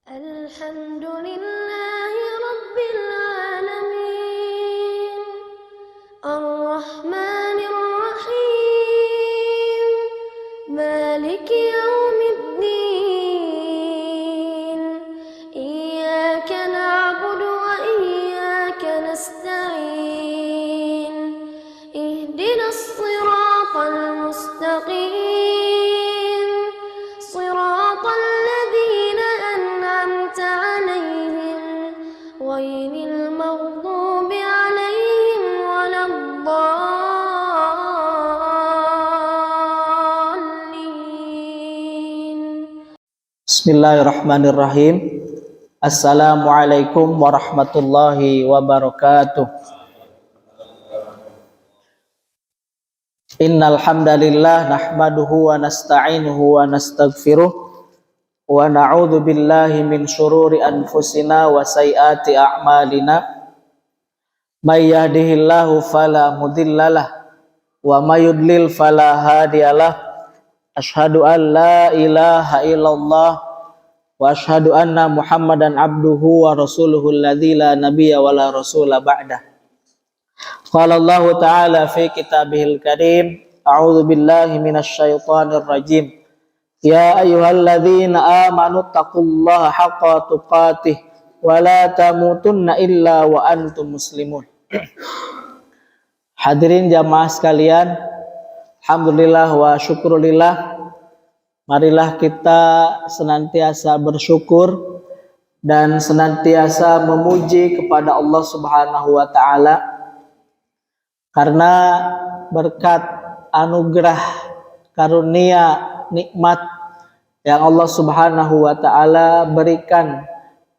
Alhamdulillahi Rabbil Alamin Ar-Rahmanir Rahim Maliki Yawmiddin Iyyaka na'budu wa iyyaka nasta'in Ihdinas siratal mustaqim Siratal ladzina an'amta 'alaihim ghairil maghdubi 'alaihim waladdallin. Bismillahirrahmanirrahim. Assalamualaikum warahmatullahi wabarakatuh. Innal hamdalillah nahmaduhu wa nasta'inuhu wa nastaghfiruh wa na'udzu billahi min syururi anfusina wa sayyiati a'malina. May yahdihillahu fala mudhillalah wa may yudlil fala hadiyalah. Asyhadu an la ilaha illallah wa asyhadu anna Muhammadan abduhu wa rasuluhu alladzi la nabiyya wa la rasula ba'dah. Qala Allah ta'ala fi kitabihil karim, a'udzu billahi minasy syaithanir rajim. Ya ayyuhalladzina amanu taqullaha haqqa tuqatih wa la tamutunna illa wa antum muslimun. Hadirin jamaah sekalian, alhamdulillah wa syukurillah. Marilah kita senantiasa bersyukur dan senantiasa memuji kepada Allah Subhanahu wa taala, karena berkat anugerah karunia nikmat yang Allah Subhanahu wa taala berikan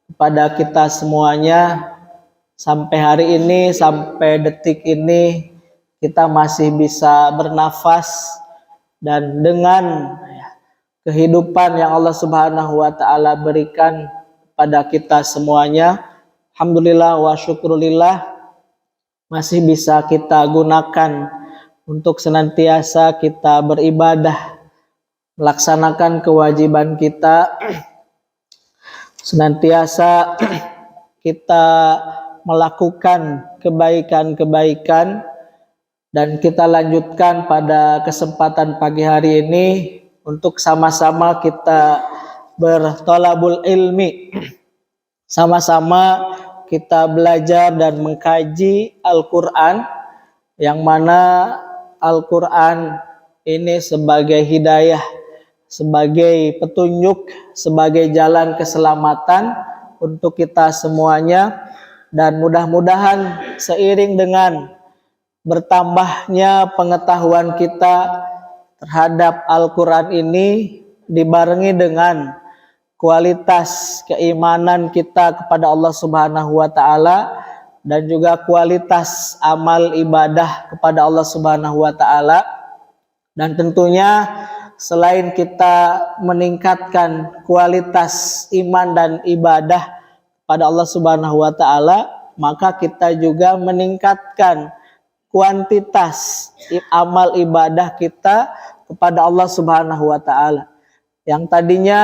kepada kita semuanya, sampai hari ini, sampai detik ini kita masih bisa bernafas, dan dengan kehidupan yang Allah Subhanahu wa taala berikan pada kita semuanya, alhamdulillah wa syukurillah, masih bisa kita gunakan untuk senantiasa kita beribadah, melaksanakan kewajiban kita, senantiasa kita melakukan kebaikan-kebaikan. Dan kita lanjutkan pada kesempatan pagi hari ini untuk sama-sama kita bertolabul ilmi, sama-sama kita belajar dan mengkaji Al-Quran, yang mana Al-Quran ini sebagai hidayah, sebagai petunjuk, sebagai jalan keselamatan untuk kita semuanya. Dan mudah-mudahan seiring dengan bertambahnya pengetahuan kita terhadap Al-Quran ini, dibarengi dengan kualitas keimanan kita kepada Allah Subhanahu wa taala, dan juga kualitas amal ibadah kepada Allah Subhanahu wa taala. Dan tentunya selain kita meningkatkan kualitas iman dan ibadah pada Allah Subhanahu wa taala, maka kita juga meningkatkan kuantitas amal ibadah kita kepada Allah Subhanahu wa taala. Yang tadinya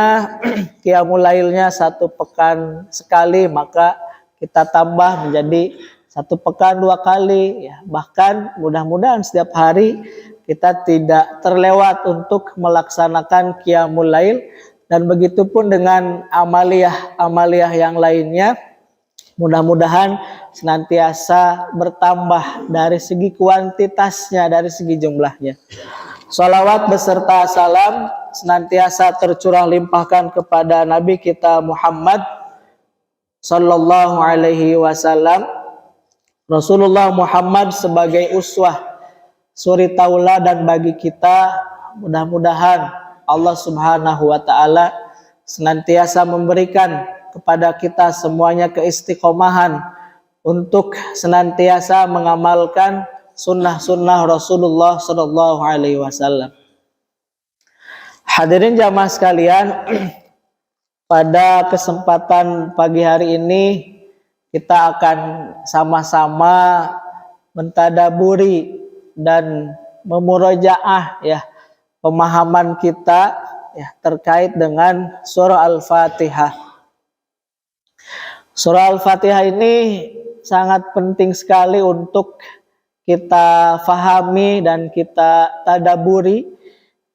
qiyamul lailnya 1 pekan sekali, maka kita tambah menjadi 1 pekan 2 kali, ya. Bahkan mudah-mudahan setiap hari kita tidak terlewat untuk melaksanakan qiyamul lail, dan begitupun dengan amaliyah yang lainnya. Mudah-mudahan senantiasa bertambah dari segi kuantitasnya, dari segi jumlahnya. Shalawat beserta salam senantiasa tercurah limpahkan kepada Nabi kita Muhammad sallallahu alaihi wasallam. Rasulullah Muhammad sebagai uswah, suri tauladan bagi kita. Mudah-mudahan Allah Subhanahu wa taala senantiasa memberikan kepada kita semuanya keistiqomahan untuk senantiasa mengamalkan sunnah-sunnah Rasulullah sallallahu alaihi wasallam. Hadirin jamaah sekalian, pada kesempatan pagi hari ini kita akan sama-sama mentadaburi dan memurojaah pemahaman kita terkait dengan surah Al-Fatihah. Surah Al-Fatihah ini sangat penting sekali untuk kita fahami dan kita tadaburi.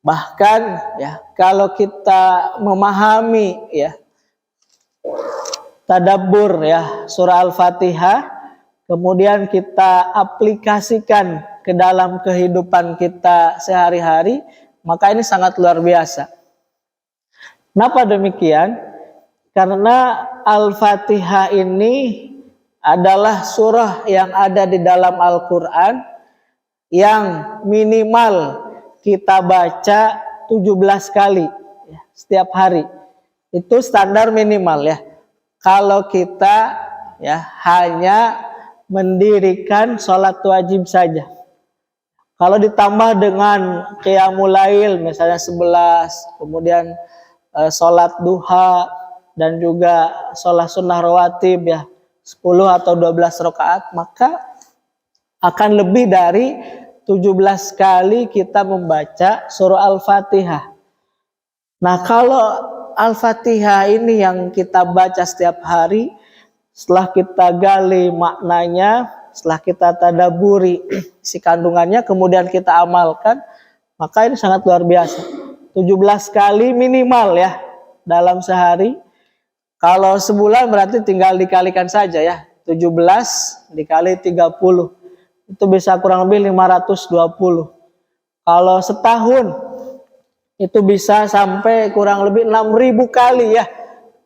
Bahkan ya, kalau kita memahami ya tadabbur ya surah Al-Fatihah, kemudian kita aplikasikan ke dalam kehidupan kita sehari-hari, maka ini sangat luar biasa. Kenapa demikian? Karena Al-Fatihah ini adalah surah yang ada di dalam Al-Quran yang minimal kita baca 17 kali ya, setiap hari. Itu standar minimal ya. Kalau kita ya hanya mendirikan sholat wajib saja. Kalau ditambah dengan qiyamul lail misalnya 11, kemudian sholat duha dan juga sholat sunnah rawatib ya 10 atau 12 rakaat, maka akan lebih dari 17 kali kita membaca surah Al-Fatihah. Nah, kalau Al-Fatihah ini yang kita baca setiap hari, setelah kita gali maknanya, setelah kita tadaburi isi kandungannya, kemudian kita amalkan, maka ini sangat luar biasa. 17 kali minimal ya dalam sehari. Kalau sebulan berarti tinggal dikalikan saja ya. 17 dikali 30. Itu bisa kurang lebih 520. Kalau setahun itu bisa sampai kurang lebih 6.000 kali ya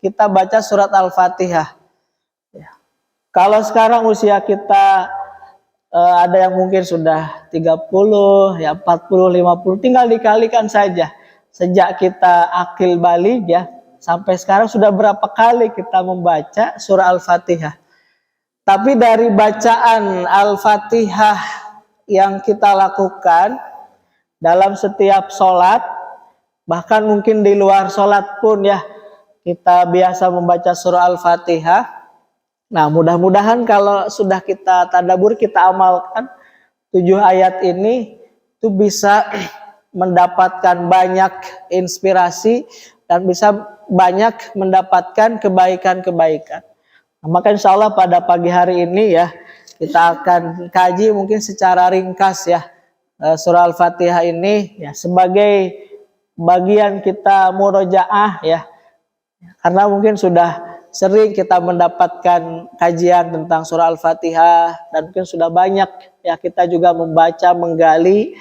kita baca surat Al-Fatihah. Ya. Kalau sekarang usia kita ada yang mungkin sudah 30, ya 40, 50, tinggal dikalikan saja. Sejak kita akil balik ya, sampai sekarang sudah berapa kali kita membaca surah Al-Fatihah. Tapi dari bacaan Al-Fatihah yang kita lakukan dalam setiap sholat, bahkan mungkin di luar sholat pun ya, kita biasa membaca surah Al-Fatihah. Nah, mudah-mudahan kalau sudah kita tadabbur, kita amalkan 7 ayat ini, itu bisa mendapatkan banyak inspirasi dan bisa banyak mendapatkan kebaikan-kebaikan. Nah, maka insya Allah pada pagi hari ini ya kita akan kaji mungkin secara ringkas ya surah Al-Fatihah ini ya sebagai bagian kita murojaah ya, karena mungkin sudah sering kita mendapatkan kajian tentang surah Al-Fatihah dan mungkin sudah banyak ya kita juga membaca menggali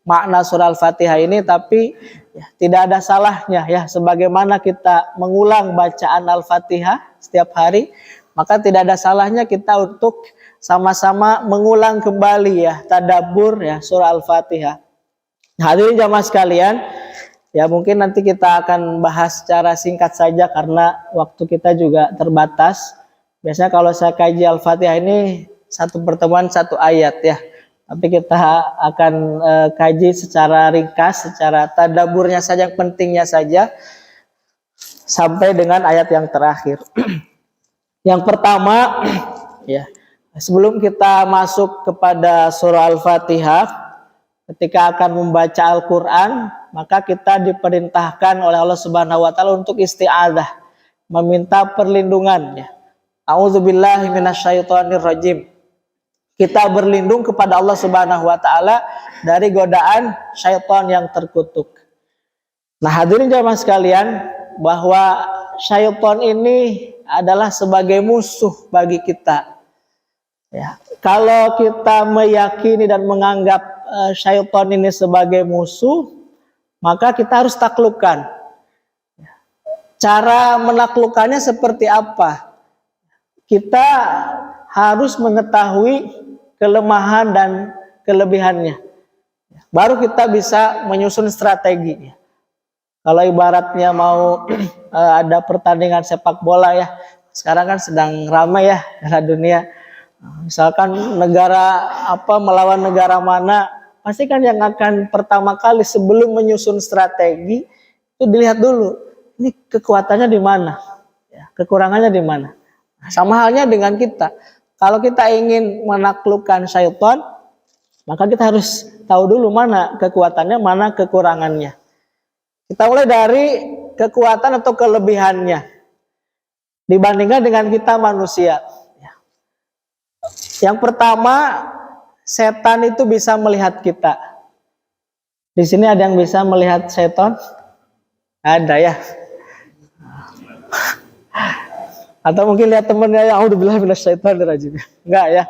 makna surah Al-Fatihah ini, tapi ya, tidak ada salahnya ya sebagaimana kita mengulang bacaan Al-Fatihah setiap hari, maka tidak ada salahnya kita untuk sama-sama mengulang kembali ya tadabbur ya surah Al-Fatihah. Hadirin jamaah sekalian, ya mungkin nanti kita akan bahas secara singkat saja karena waktu kita juga terbatas. Biasanya kalau saya kaji Al-Fatihah ini satu pertemuan satu ayat ya. Tapi kita akan kaji secara ringkas, secara tadabburnya saja, yang pentingnya saja sampai dengan ayat yang terakhir. Yang pertama ya, sebelum kita masuk kepada surah Al-Fatihah, ketika akan membaca Al-Quran, maka kita diperintahkan oleh Allah Subhanahu wa taala untuk isti'adzah, meminta perlindungan ya. A'udzubillahi minasyaitonirrajim. Kita berlindung kepada Allah Subhanahu wa taala dari godaan syaitan yang terkutuk. Nah, hadirin jamaah sekalian, bahwa syaitan ini adalah sebagai musuh bagi kita. Ya, kalau kita meyakini dan menganggap syaitan ini sebagai musuh, maka kita harus taklukkan. Cara menaklukkannya seperti apa? Kita harus mengetahui kelemahan dan kelebihannya. Baru kita bisa menyusun strategi. Kalau ibaratnya mau ada pertandingan sepak bola ya, sekarang kan sedang ramai ya dunia. Misalkan negara apa melawan negara mana, pasti kan yang akan pertama kali sebelum menyusun strategi itu dilihat dulu, ini kekuatannya di mana, ya, kekurangannya di mana. Sama halnya dengan kita. Kalau kita ingin menaklukkan syaitan, maka kita harus tahu dulu mana kekuatannya, mana kekurangannya. Kita mulai dari kekuatan atau kelebihannya. dibandingkan dengan kita manusia. Yang pertama, setan itu bisa melihat kita. Di sini ada yang bisa melihat setan? Ada ya. Atau mungkin lihat temennya, ya auzubillahi minasyaitonir rajim. Enggak ya.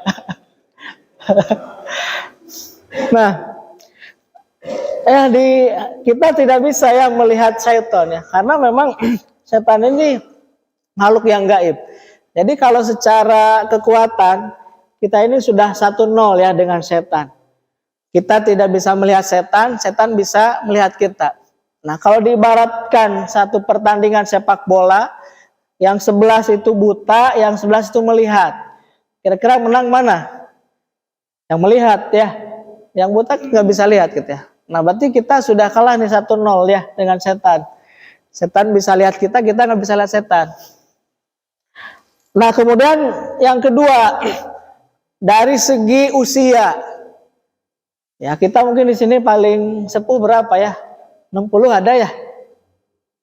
Nah, kita tidak bisa ya melihat setan ya, karena memang setan ini makhluk yang gaib. Jadi kalau secara kekuatan kita ini sudah 1-0 ya dengan setan. Kita tidak bisa melihat setan, setan bisa melihat kita. Nah, kalau diibaratkan satu pertandingan sepak bola, yang 11 itu buta, yang 11 itu melihat. Kira-kira menang mana? Yang melihat ya. Yang buta nggak bisa lihat gitu ya. Nah, berarti kita sudah kalah nih 1-0 ya dengan setan. Setan bisa lihat kita nggak bisa lihat setan. Nah, kemudian yang kedua, dari segi usia. Ya, kita mungkin di sini paling sepuh berapa ya? 60 ada ya?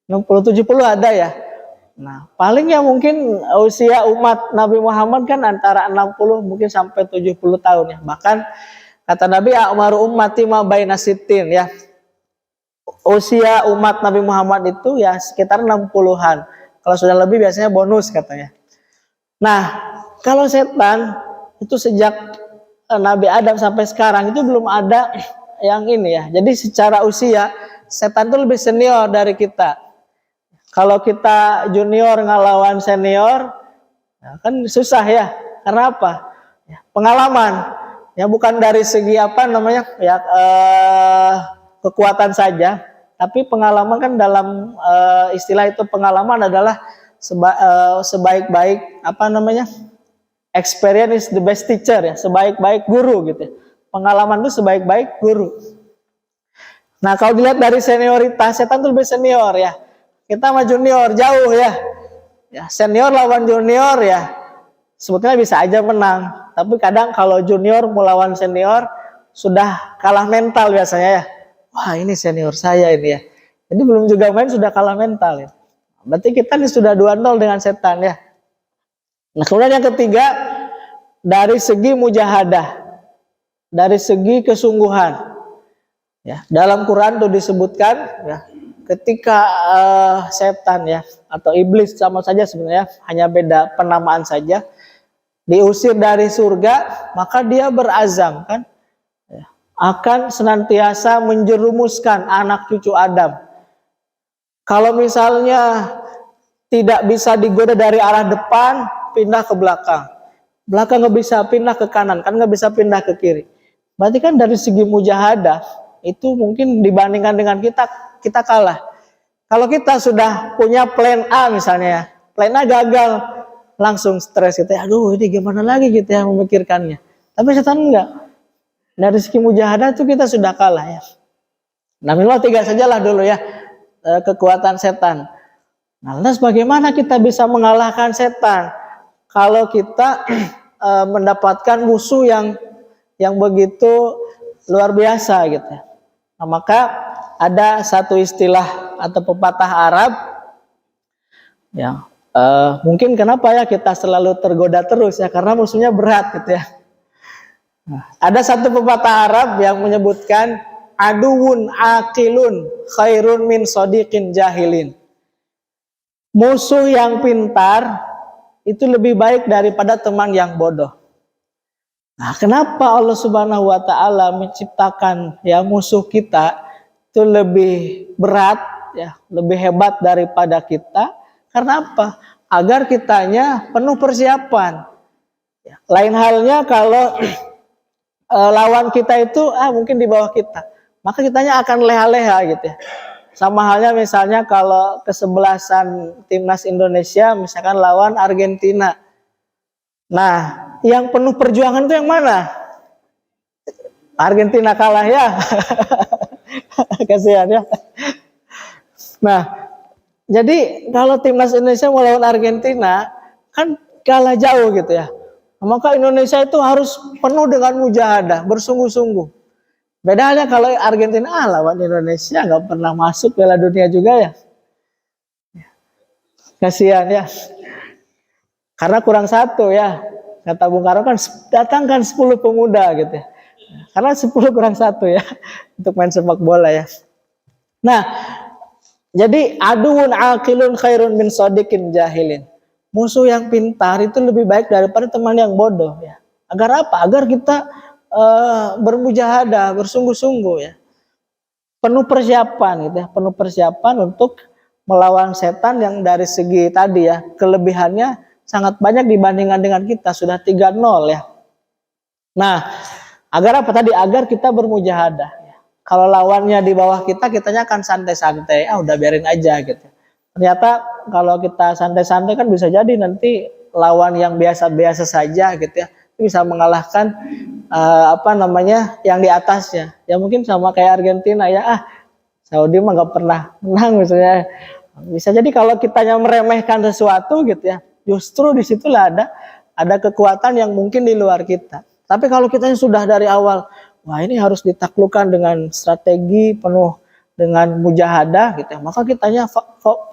60 70 ada ya? Nah, paling ya mungkin usia umat Nabi Muhammad kan antara 60 mungkin sampai 70 tahun ya. Bahkan kata Nabi, a'maru ummati ma baina sittin ya. Usia umat Nabi Muhammad itu ya sekitar 60-an. Kalau sudah lebih biasanya bonus katanya. Nah, kalau setan itu sejak Nabi Adam sampai sekarang itu belum ada yang ini ya. Jadi secara usia setan itu lebih senior dari kita. Kalau kita junior ngelawan senior, ya kan susah ya. Karena apa? Ya, pengalaman. Ya bukan dari segi apa namanya ya kekuatan saja, tapi pengalaman kan dalam istilah itu pengalaman adalah sebaik-baik apa namanya? Experience is the best teacher ya, sebaik-baik guru gitu. Pengalaman itu sebaik-baik guru. Nah, kalau dilihat dari senioritas, setan itu lebih senior ya. Kita sama junior jauh ya. Ya, senior lawan junior ya. Sebetulnya bisa aja menang, tapi kadang kalau junior melawan senior sudah kalah mental biasanya ya. Wah, ini senior saya ini ya. Jadi belum juga main sudah kalah mental ya. Berarti kita ini sudah 2-0 dengan setan ya. Nah, kemudian yang ketiga, dari segi mujahadah, dari segi kesungguhan. Ya, dalam Quran itu disebutkan ya, ketika setan ya atau iblis sama saja sebenarnya, hanya beda penamaan saja, diusir dari surga, maka dia berazam kan ya, akan senantiasa menjerumuskan anak cucu Adam. Kalau misalnya tidak bisa digoda dari arah depan, pindah ke belakang. Belakang nggak bisa, pindah ke kanan, kan nggak bisa pindah ke kiri. Berarti kan dari segi mujahadah itu mungkin dibandingkan dengan kita kalah. Kalau kita sudah punya plan A misalnya, plan A gagal, langsung stres gitu ya. Aduh, ini gimana lagi gitu ya memikirkannya. Tapi setan enggak. Dari segi mujahadah itu kita sudah kalah ya. Nah, minimal 3 sajalah dulu ya kekuatan setan. Nah, lantas bagaimana kita bisa mengalahkan setan? Kalau kita mendapatkan musuh yang begitu luar biasa gitu ya. Nah, maka ada satu istilah atau pepatah Arab ya, mungkin kenapa ya kita selalu tergoda terus ya, karena musuhnya berat gitu ya. Nah, ada satu pepatah Arab yang menyebutkan aduwun akilun khairun min sodiqin jahilin. Musuh yang pintar itu lebih baik daripada teman yang bodoh. Nah, kenapa Allah Subhanahu wa taala menciptakan ya musuh kita itu lebih berat ya, lebih hebat daripada kita? Karena apa? Agar kitanya penuh persiapan. Ya, lain halnya kalau lawan kita itu mungkin di bawah kita, maka kitanya akan leha-leha gitu ya. Sama halnya misalnya kalau kesebelasan timnas Indonesia misalkan lawan Argentina. Nah, yang penuh perjuangan itu yang mana? Argentina kalah ya. Kasihan ya. Nah, jadi kalau timnas Indonesia melawan Argentina kan kalah jauh gitu ya. Maka Indonesia itu harus penuh dengan mujahadah, bersungguh-sungguh. Beda halnya kalau Argentina lawan Indonesia nggak pernah masuk Piala Dunia juga ya. Kasihan ya. Karena kurang satu ya. Kata Bung Karno kan datangkan 10 pemuda gitu ya. Karena 10 kurang satu ya untuk main sepak bola ya. Nah, jadi aduun aqilun khairun min sadiqin jahilin. Musuh yang pintar itu lebih baik daripada teman yang bodoh ya. Agar apa? Agar kita bermujahadah, bersungguh-sungguh ya. Penuh persiapan gitu ya, penuh persiapan untuk melawan setan yang dari segi tadi ya, kelebihannya sangat banyak dibandingkan dengan kita, sudah 3-0 ya. Nah, agar apa tadi? Agar kita bermujahadah ya. Kalau lawannya di bawah kita, kitanya akan santai-santai, udah biarin aja gitu. Ternyata kalau kita santai-santai kan bisa jadi nanti lawan yang biasa-biasa saja gitu ya, bisa mengalahkan yang di atasnya. Ya mungkin sama kayak Argentina ya, Saudi mah gak pernah menang misalnya. Bisa jadi kalau kitanya meremehkan sesuatu gitu ya, justru disitulah ada kekuatan yang mungkin di luar kita. Tapi kalau kita sudah dari awal, wah ini harus ditaklukkan dengan strategi penuh dengan mujahadah gitu ya, maka kitanya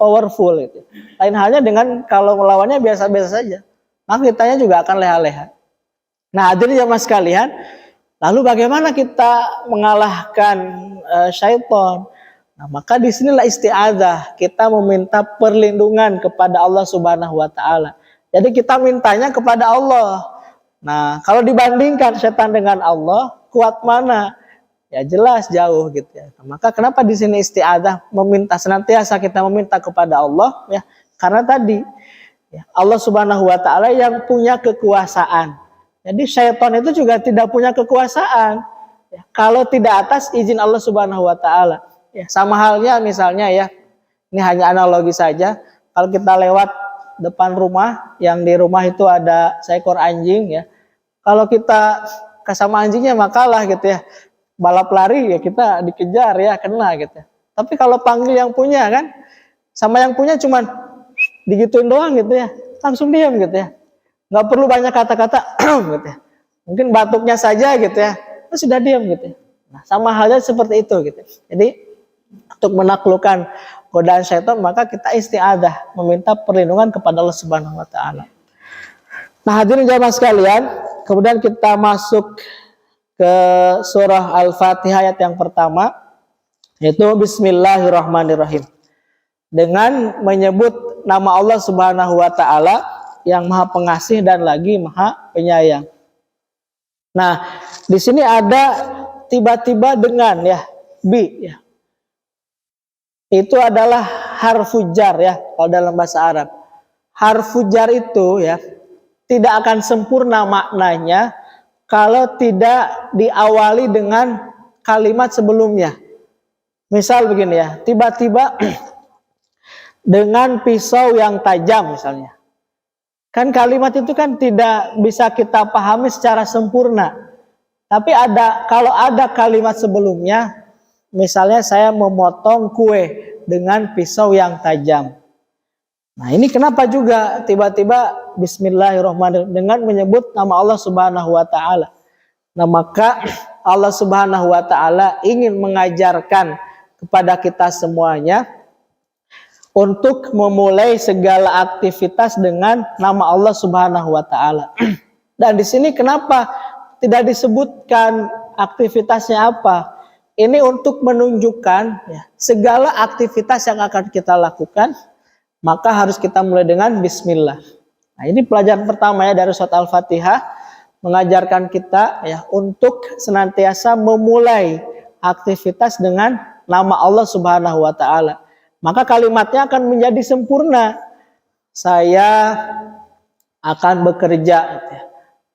powerful gitu. Lain halnya dengan kalau melawannya biasa-biasa saja, maka kitanya juga akan leha-leha. Nah, hadirin jamaah sekalian, lalu bagaimana kita mengalahkan syaitan? Nah, maka disinilah isti'adzah, kita meminta perlindungan kepada Allah Subhanahu wa Ta'ala. Jadi kita mintanya kepada Allah. Nah, kalau dibandingkan setan dengan Allah, kuat mana? Ya jelas jauh gitu ya. Nah, maka kenapa di sini isti'adzah, meminta senantiasa kita meminta kepada Allah ya? Karena tadi ya, Allah Subhanahu wa Ta'ala yang punya kekuasaan. Jadi syaitan itu juga tidak punya kekuasaan ya, kalau tidak atas izin Allah Subhanahu wa Ta'ala. Ya, sama halnya misalnya ya, ini hanya analogi saja. Kalau kita lewat depan rumah, yang di rumah itu ada seekor anjing ya. Kalau kita sama anjingnya makalah gitu ya, balap lari ya kita dikejar ya, kena gitu. Tapi kalau panggil yang punya kan, sama yang punya cuman digituin doang gitu ya, langsung diam gitu ya. Nggak perlu banyak kata-kata gitu ya. Mungkin batuknya saja gitu ya, itu sudah diam gitu ya. Nah, sama halnya seperti itu gitu. Jadi untuk menaklukkan godaan syaitan, maka kita isti'adzah, meminta perlindungan kepada Allah Subhanahu wa Ta'ala. Nah, hadirin jamaah sekalian, kemudian kita masuk ke surah Al-Fatihah ayat yang pertama, yaitu Bismillahirrahmanirrahim. Dengan menyebut nama Allah Subhanahu wa Ta'ala yang Maha Pengasih dan lagi Maha Penyayang. Nah, di sini ada tiba-tiba dengan ya, bi ya. Itu adalah harfu jar ya, kalau dalam bahasa Arab. Harfu jar itu ya tidak akan sempurna maknanya kalau tidak diawali dengan kalimat sebelumnya. Misal begini ya, tiba-tiba dengan pisau yang tajam misalnya. Kan kalimat itu kan tidak bisa kita pahami secara sempurna. Tapi kalau ada kalimat sebelumnya, misalnya saya memotong kue dengan pisau yang tajam. Nah, ini kenapa juga tiba-tiba Bismillahirrahmanirrahim dengan menyebut nama Allah Subhanahu wa Ta'ala. Nah, maka Allah Subhanahu wa Ta'ala ingin mengajarkan kepada kita semuanya untuk memulai segala aktivitas dengan nama Allah Subhanahu wa Ta'ala. Dan di sini kenapa tidak disebutkan aktivitasnya apa? Ini untuk menunjukkan ya, segala aktivitas yang akan kita lakukan, maka harus kita mulai dengan Bismillah. Nah, ini pelajaran pertama ya dari surat Al-Fatihah, mengajarkan kita ya untuk senantiasa memulai aktivitas dengan nama Allah Subhanahu wa Ta'ala. Maka kalimatnya akan menjadi sempurna. Saya akan bekerja ya,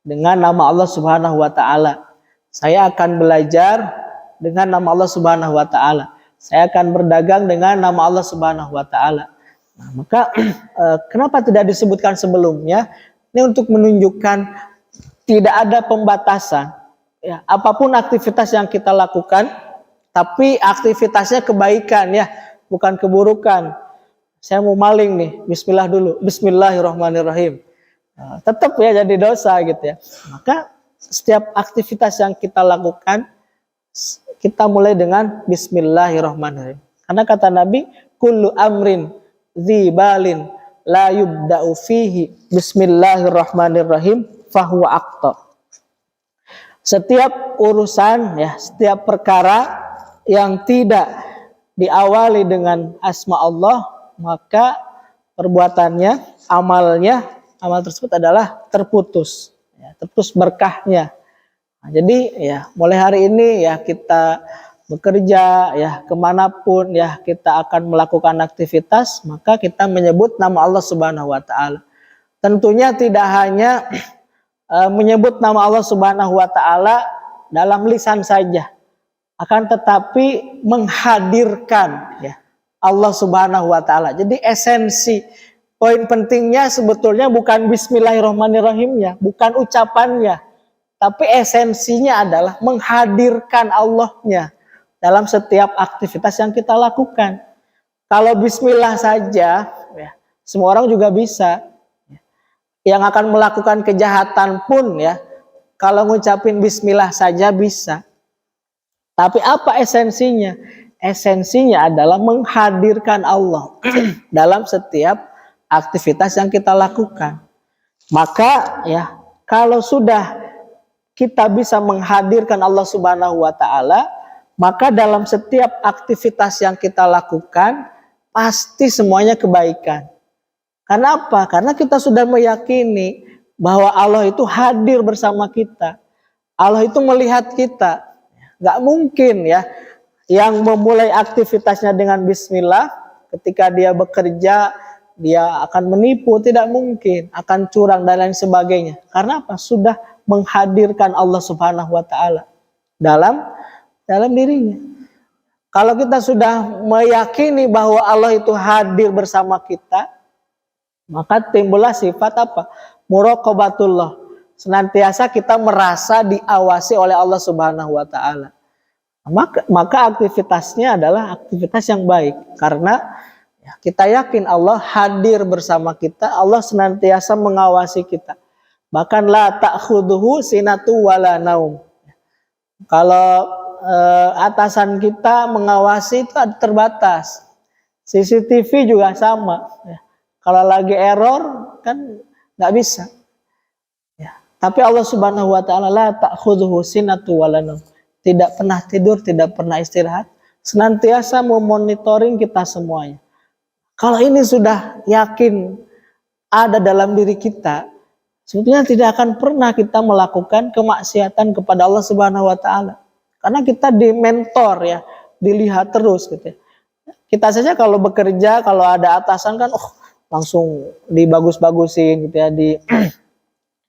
dengan nama Allah Subhanahu wa Ta'ala. Saya akan belajar dengan nama Allah Subhanahu wa Ta'ala. Saya akan berdagang dengan nama Allah Subhanahu wa Ta'ala. Nah, maka kenapa tidak disebutkan sebelumnya? Ini untuk menunjukkan tidak ada pembatasan ya, apapun aktivitas yang kita lakukan, tapi aktivitasnya kebaikan ya, bukan keburukan. Saya mau maling nih, bismillah dulu, Bismillahirrahmanirrahim. Nah, tetap ya jadi dosa gitu ya. Maka setiap aktivitas yang kita lakukan, kita mulai dengan Bismillahirrahmanirrahim. Karena kata Nabi, kullu amrin dzibalin la yubda'u fihi bismillahirrahmanirrahim fahuwa aqta. Setiap urusan ya, setiap perkara yang tidak diawali dengan asma Allah, maka perbuatannya, amal tersebut adalah terputus, ya, terputus berkahnya. Nah, jadi ya mulai hari ini ya kita bekerja ya kemanapun ya kita akan melakukan aktivitas, maka kita menyebut nama Allah Subhanahu Wa Taala. Tentunya tidak hanya menyebut nama Allah Subhanahu Wa Taala dalam lisan saja, akan tetapi menghadirkan ya Allah Subhanahu Wa Taala. Jadi esensi, poin pentingnya sebetulnya bukan Bismillahirrahmanirrahimnya, bukan ucapannya, tapi esensinya adalah menghadirkan Allahnya dalam setiap aktivitas yang kita lakukan. Kalau Bismillah saja, ya, semua orang juga bisa. Yang akan melakukan kejahatan pun ya, kalau ngucapin Bismillah saja bisa. Tapi apa esensinya? Esensinya adalah menghadirkan Allah dalam setiap aktivitas yang kita lakukan. Maka ya, kalau sudah kita bisa menghadirkan Allah Subhanahu Wa Taala, maka dalam setiap aktivitas yang kita lakukan pasti semuanya kebaikan. Karena apa? Karena kita sudah meyakini bahwa Allah itu hadir bersama kita. Allah itu melihat kita. Gak mungkin ya yang memulai aktivitasnya dengan Bismillah, ketika dia bekerja dia akan menipu, tidak mungkin, akan curang dan lain sebagainya. Karena apa? Sudah menghadirkan Allah Subhanahu Wa Taala dalam dirinya. Kalau kita sudah meyakini bahwa Allah itu hadir bersama kita, maka timbullah sifat apa? Muraqabatullah. Senantiasa kita merasa diawasi oleh Allah Subhanahu Wa Taala. Maka aktivitasnya adalah aktivitas yang baik, karena ya, kita yakin Allah hadir bersama kita, Allah senantiasa mengawasi kita. Bahkan la ta'khudhuhu sinatu wala naum. Kalau atasan kita mengawasi itu terbatas. CCTV juga sama. Ya. Kalau lagi error kan nggak bisa. Ya. Tapi Allah Subhanahu Wa Taala la ta'khudhuhu sinatu wala naum. Tidak pernah tidur, tidak pernah istirahat, senantiasa memonitoring kita semuanya. Kalau ini sudah yakin ada dalam diri kita, sebetulnya tidak akan pernah kita melakukan kemaksiatan kepada Allah Subhanahu Wa Taala. Karena kita dimentor ya, dilihat terus gitu ya. Kita saja kalau bekerja, kalau ada atasan kan langsung dibagus-bagusin gitu ya,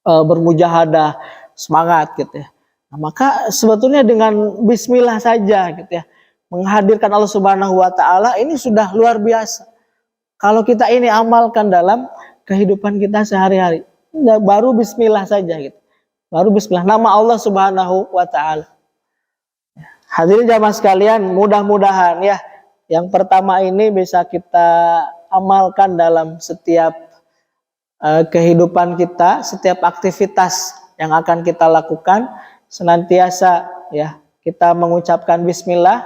bermujahadah, semangat gitu ya. Nah, maka sebetulnya dengan Bismillah saja gitu ya, menghadirkan Allah Subhanahu Wa Taala ini sudah luar biasa. Kalau kita ini amalkan dalam kehidupan kita sehari-hari, baru Bismillah saja gitu, baru Bismillah, nama Allah Subhanahu Wa Taala. Hadirin jamaah sekalian, mudah-mudahan ya yang pertama ini bisa kita amalkan dalam setiap kehidupan kita, setiap aktivitas yang akan kita lakukan, senantiasa ya kita mengucapkan Bismillah.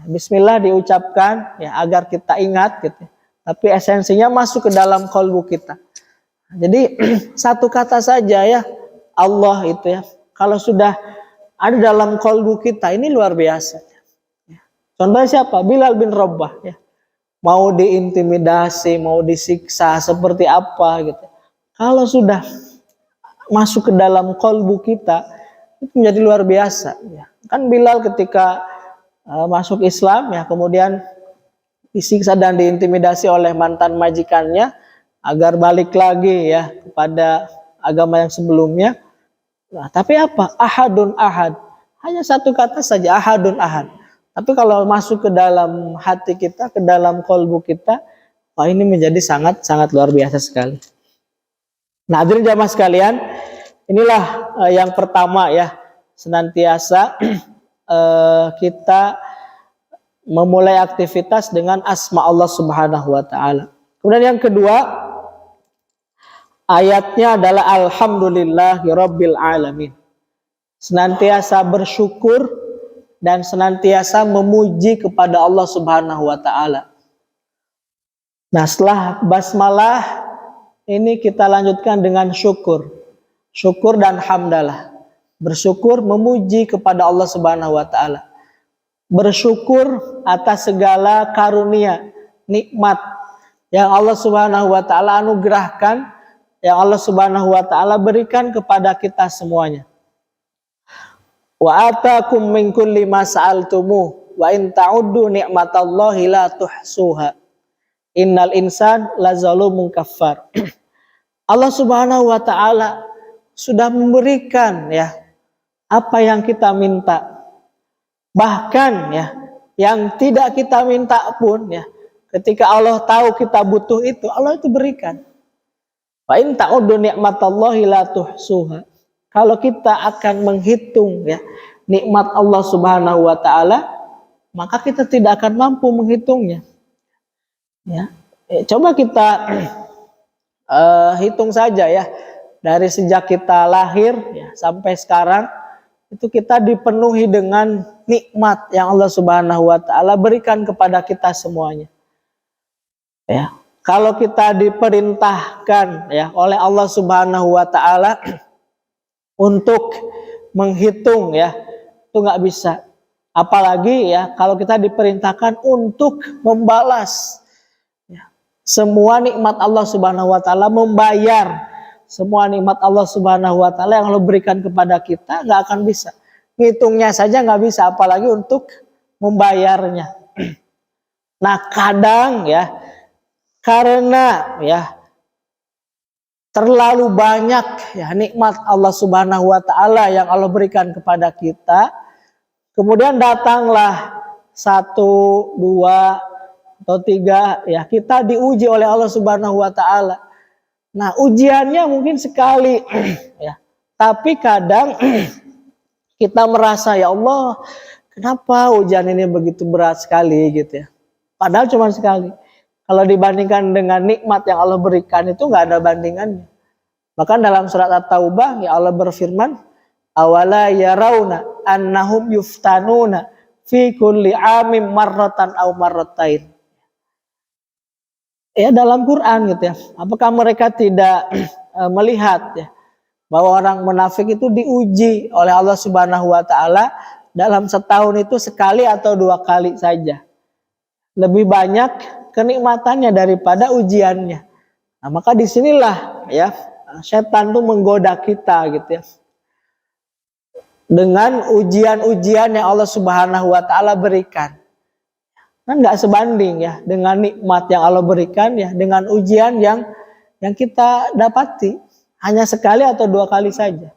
Bismillah diucapkan ya agar kita ingat gitu. Tapi esensinya masuk ke dalam kalbu kita. Jadi satu kata saja ya, Allah itu ya, kalau sudah ada dalam kalbu kita ini luar biasa. Contohnya siapa? Bilal bin Rabah ya. Mau diintimidasi, mau disiksa seperti apa gitu. Kalau sudah masuk ke dalam kalbu kita, itu menjadi luar biasa ya. Kan Bilal ketika masuk Islam ya, kemudian disiksa dan diintimidasi oleh mantan majikannya agar balik lagi ya kepada agama yang sebelumnya. Nah, tapi apa? Ahadun ahad. Hanya satu kata saja, ahadun ahad. Tapi kalau masuk ke dalam hati kita, ke dalam kalbu kita, wah ini menjadi sangat luar biasa sekali. Nah, hadirin jamaah sekalian, inilah yang pertama ya, senantiasa kita memulai aktivitas dengan asma Allah Subhanahu Wa Taala. Kemudian yang kedua, ayatnya adalah Alhamdulillahirabbil alamin. Senantiasa bersyukur dan senantiasa memuji kepada Allah Subhanahu Wa Taala. Nah, setelah basmalah ini kita lanjutkan dengan syukur. Syukur dan hamdalah. Bersyukur memuji kepada Allah Subhanahu wa taala. Bersyukur atas segala karunia, nikmat yang Allah Subhanahu wa taala anugerahkan, yang Allah Subhanahu wa taala berikan kepada kita semuanya. Wa atakum min kulli ma sa'altumuh wa in ta'uddu ni'matallahi la tuhsuha. Innal insan lazalumun kafar. Allah Subhanahu wa taala sudah memberikan ya apa yang kita minta. Bahkan ya yang tidak kita minta pun ya ketika Allah tahu kita butuh itu, Allah itu berikan. Wa in ta'uddu ni'matallahi la tuhsuha. Kalau kita akan menghitung ya nikmat Allah Subhanahu wa taala, maka kita tidak akan mampu menghitungnya. Ya, coba kita hitung saja ya, dari sejak kita lahir ya, sampai sekarang itu kita dipenuhi dengan nikmat yang Allah Subhanahu wa taala berikan kepada kita semuanya. Ya, kalau kita diperintahkan ya oleh Allah Subhanahu wa taala untuk menghitung ya, itu nggak bisa. Apalagi ya kalau kita diperintahkan untuk membalas semua nikmat Allah Subhanahu wa taala, membayar semua nikmat Allah Subhanahu wa taala yang Allah berikan kepada kita, nggak akan bisa. Ngitungnya saja nggak bisa, apalagi untuk membayarnya. Nah, kadang ya karena ya terlalu banyak ya nikmat Allah Subhanahu wa taala yang Allah berikan kepada kita, kemudian datanglah 1, 2 atau 3 ya kita diuji oleh Allah Subhanahu wa taala. Nah, ujiannya mungkin sekali ya. Tapi kadang kita merasa ya Allah, kenapa ujian ini begitu berat sekali gitu ya. Padahal cuma sekali. Kalau dibandingkan dengan nikmat yang Allah berikan itu nggak ada bandingannya. Bahkan dalam surat At-Taubah ya Allah berfirman, awala yarawna annahum yuftanuna fi kulli amim marratan aw marratain. Ya dalam Quran gitu ya. Apakah mereka tidak melihat ya bahwa orang munafik itu diuji oleh Allah Subhanahu wa taala dalam setahun itu sekali atau 2 kali saja. Lebih banyak kenikmatannya daripada ujiannya. Nah, maka disinilah ya setan tuh menggoda kita gitu ya. Dengan ujian-ujian yang Allah Subhanahu wa taala berikan. Kan nggak sebanding ya dengan nikmat yang Allah berikan ya dengan ujian yang kita dapati hanya sekali atau 2 kali saja.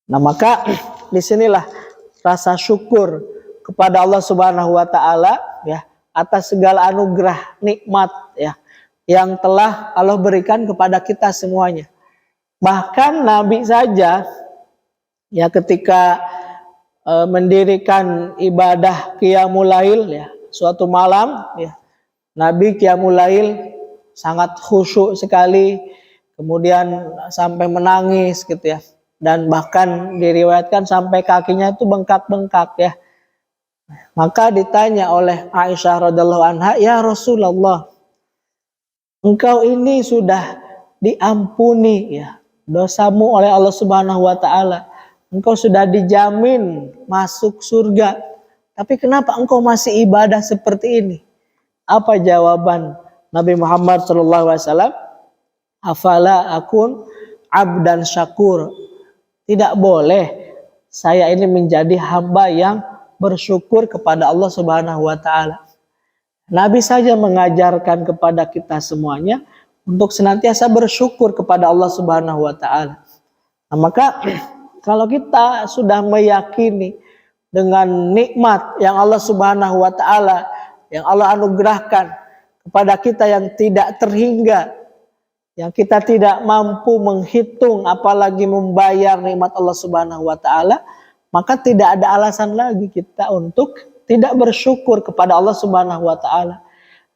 Nah, maka disinilah rasa syukur kepada Allah Subhanahu wa taala ya atas segala anugerah nikmat ya yang telah Allah berikan kepada kita semuanya. Bahkan Nabi saja ya ketika mendirikan ibadah Qiyamul Lail ya suatu malam ya Nabi Qiyamul Lail sangat khusyuk sekali, kemudian sampai menangis gitu ya, dan bahkan diriwayatkan sampai kakinya itu bengkak-bengkak ya. Maka ditanya oleh Aisyah radhiallahu anha, ya Rasulullah, engkau ini sudah diampuni ya dosamu oleh Allah Subhanahu wa taala, engkau sudah dijamin masuk surga. Tapi kenapa engkau masih ibadah seperti ini? Apa jawaban Nabi Muhammad SAW? Afala akun abdan syakur. Tidak boleh saya ini menjadi hamba yang bersyukur kepada Allah Subhanahu wa taala. Nabi saja mengajarkan kepada kita semuanya untuk senantiasa bersyukur kepada Allah Subhanahu wa taala. Nah, maka kalau kita sudah meyakini dengan nikmat yang Allah Subhanahu wa taala yang Allah anugerahkan kepada kita yang tidak terhingga, yang kita tidak mampu menghitung apalagi membayar nikmat Allah Subhanahu wa taala, maka tidak ada alasan lagi kita untuk tidak bersyukur kepada Allah Subhanahu wa taala.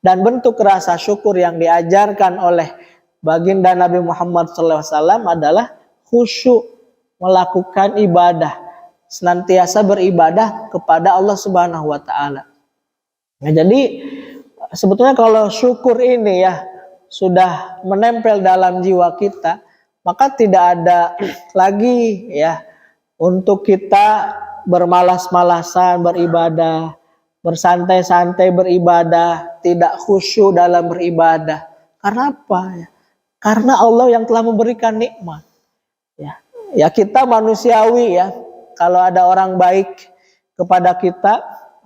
Dan bentuk rasa syukur yang diajarkan oleh baginda Nabi Muhammad SAW adalah khusyuk melakukan ibadah, senantiasa beribadah kepada Allah Subhanahu wa taala. Nah, jadi Sebetulnya kalau syukur ini ya sudah menempel dalam jiwa kita, maka tidak ada lagi ya untuk kita bermalas-malasan beribadah, bersantai-santai beribadah, tidak khusyuk dalam beribadah. Karena apa ya? Karena Allah yang telah memberikan nikmat. Ya kita manusiawi ya. Kalau ada orang baik kepada kita,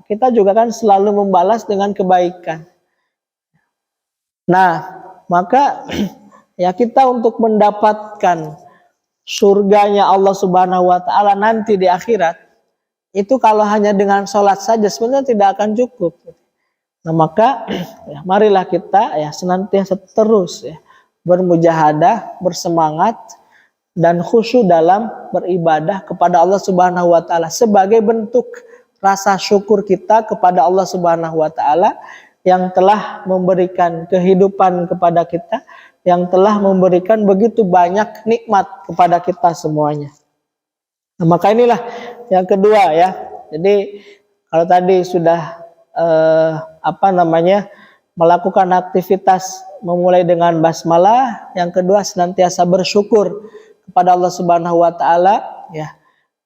kita juga kan selalu membalas dengan kebaikan. Nah, maka ya kita untuk mendapatkan surganya Allah Subhanahu wa taala nanti di akhirat, itu kalau hanya dengan sholat saja sebenarnya tidak akan cukup. Nah, maka ya, marilah kita ya senantiasa terus ya bermujahadah, bersemangat dan khusyuk dalam beribadah kepada Allah Subhanahu wa taala sebagai bentuk rasa syukur kita kepada Allah Subhanahu wa taala yang telah memberikan kehidupan kepada kita, yang telah memberikan begitu banyak nikmat kepada kita semuanya. Nah, maka inilah yang kedua ya. Jadi kalau tadi sudah melakukan aktivitas memulai dengan basmalah, yang kedua senantiasa bersyukur kepada Allah Subhanahu wa taala ya.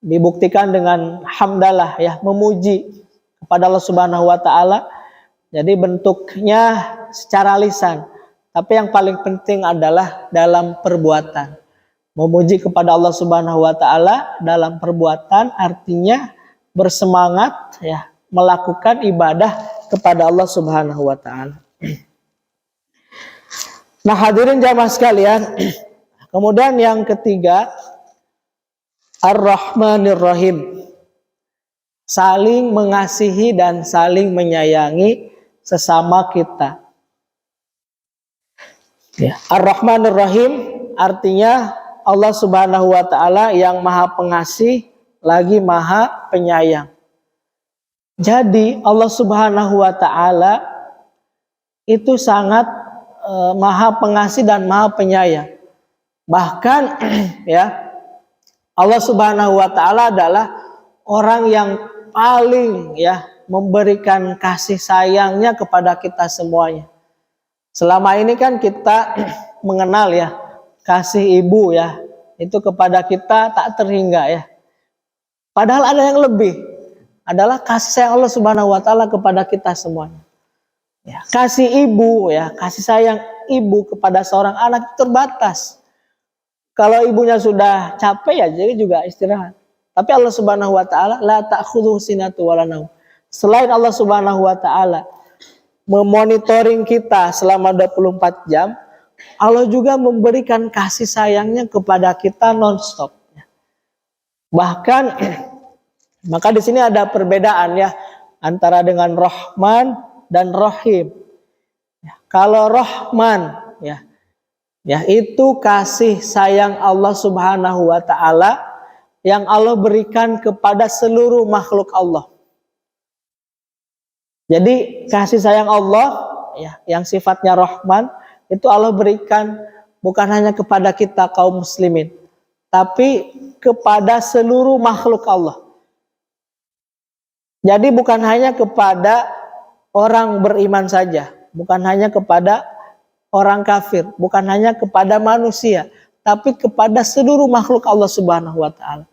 Dibuktikan dengan hamdalah ya, memuji kepada Allah Subhanahu wa taala. Jadi bentuknya secara lisan, tapi yang paling penting adalah dalam perbuatan. Memuji kepada Allah Subhanahu wa taala dalam perbuatan artinya bersemangat ya melakukan ibadah kepada Allah Subhanahu wa taala. Nah, hadirin jamaah sekalian, kemudian yang ketiga, Ar-Rahmanir Rahim. Saling mengasihi dan saling menyayangi sesama kita. Ya. Ar-Rahmanir Rahim artinya Allah Subhanahu wa taala yang Maha Pengasih lagi Maha Penyayang. Jadi Allah Subhanahu wa taala itu sangat Maha Pengasih dan Maha Penyayang. Bahkan ya Allah Subhanahu wa taala adalah orang yang paling ya memberikan kasih sayangnya kepada kita semuanya. Selama ini kan kita mengenal ya kasih ibu ya, itu kepada kita tak terhingga ya. Padahal ada yang lebih, adalah kasih sayang Allah Subhanahu wa taala kepada kita semuanya. Ya, kasih ibu ya, kasih sayang ibu kepada seorang anak terbatas. Kalau ibunya sudah capek ya jadi juga istirahat. Tapi Allah Subhanahu wa taala la ta'khudhuhu sinatu wala naum. Selain Allah Subhanahu wa taala memonitoring kita selama 24 jam, Allah juga memberikan kasih sayangnya kepada kita non-stop. Bahkan maka di sini ada perbedaan ya antara dengan Rahman dan Rahim. Kalau Rahman ya itu kasih sayang Allah Subhanahu wa taala yang Allah berikan kepada seluruh makhluk Allah. Jadi kasih sayang Allah ya yang sifatnya Rahman itu Allah berikan bukan hanya kepada kita kaum muslimin, tapi kepada seluruh makhluk Allah. Jadi bukan hanya kepada orang beriman saja, bukan hanya kepada orang kafir, bukan hanya kepada manusia, tapi kepada seluruh makhluk Allah Subhanahu wa taala.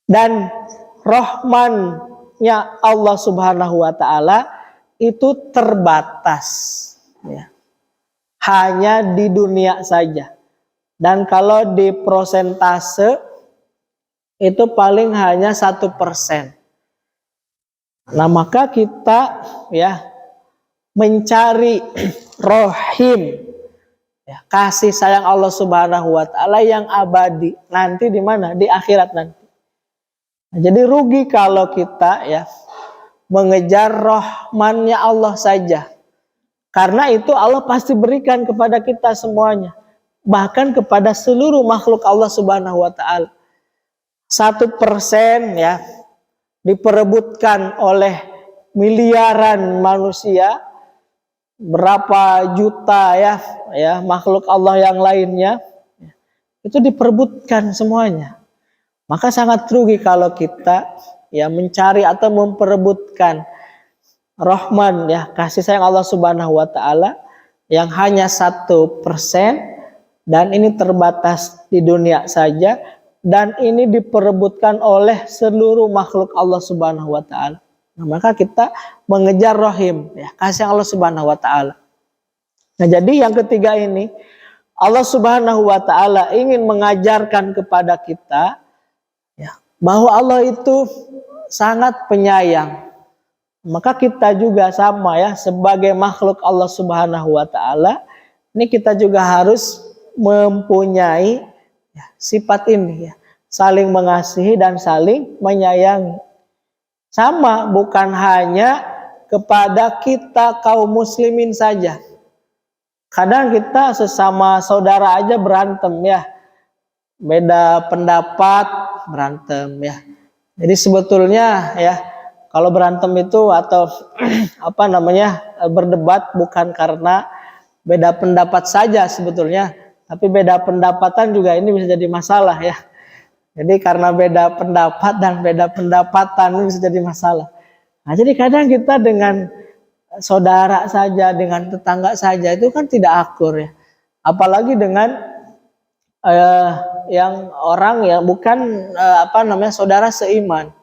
Dan Rahmannya Allah Subhanahu wa taala itu terbatas ya. Hanya di dunia saja. Dan kalau di prosentase itu paling hanya 1%. Nah, maka kita ya mencari Rahim ya, kasih sayang Allah Subhanahu wa taala yang abadi nanti di mana? Di akhirat nanti. Nah, jadi rugi kalau kita ya mengejar Rahmannya Allah saja. Karena itu Allah pasti berikan kepada kita semuanya. Bahkan kepada seluruh makhluk Allah Subhanahu wa ta'ala. 1% ya diperebutkan oleh miliaran manusia. Berapa juta ya makhluk Allah yang lainnya. Itu diperebutkan semuanya. Maka sangat rugi kalau kita ya mencari atau memperebutkan Rahman ya, kasih sayang Allah Subhanahu wa taala yang hanya 1%, dan ini terbatas di dunia saja, dan ini diperebutkan oleh seluruh makhluk Allah Subhanahu wa taala. Nah, maka kita mengejar rahim ya, kasih Allah Subhanahu wa taala. Nah, jadi yang ketiga ini Allah Subhanahu wa taala ingin mengajarkan kepada kita ya, bahwa Allah itu sangat penyayang. Maka kita juga sama ya, sebagai makhluk Allah Subhanahu wa taala, ini kita juga harus mempunyai ya, sifat ini ya, saling mengasihi dan saling menyayangi. Sama, bukan hanya kepada kita kaum muslimin saja. Kadang kita sesama saudara aja berantem ya, beda pendapat berantem ya. Jadi sebetulnya ya, kalau berantem itu atau berdebat bukan karena beda pendapat saja sebetulnya, tapi beda pendapatan juga ini bisa jadi masalah ya. Jadi karena beda pendapat dan beda pendapatan ini bisa jadi masalah. Nah, jadi kadang kita dengan saudara saja, dengan tetangga saja itu kan tidak akur ya. Apalagi dengan yang orang yang bukan saudara seiman.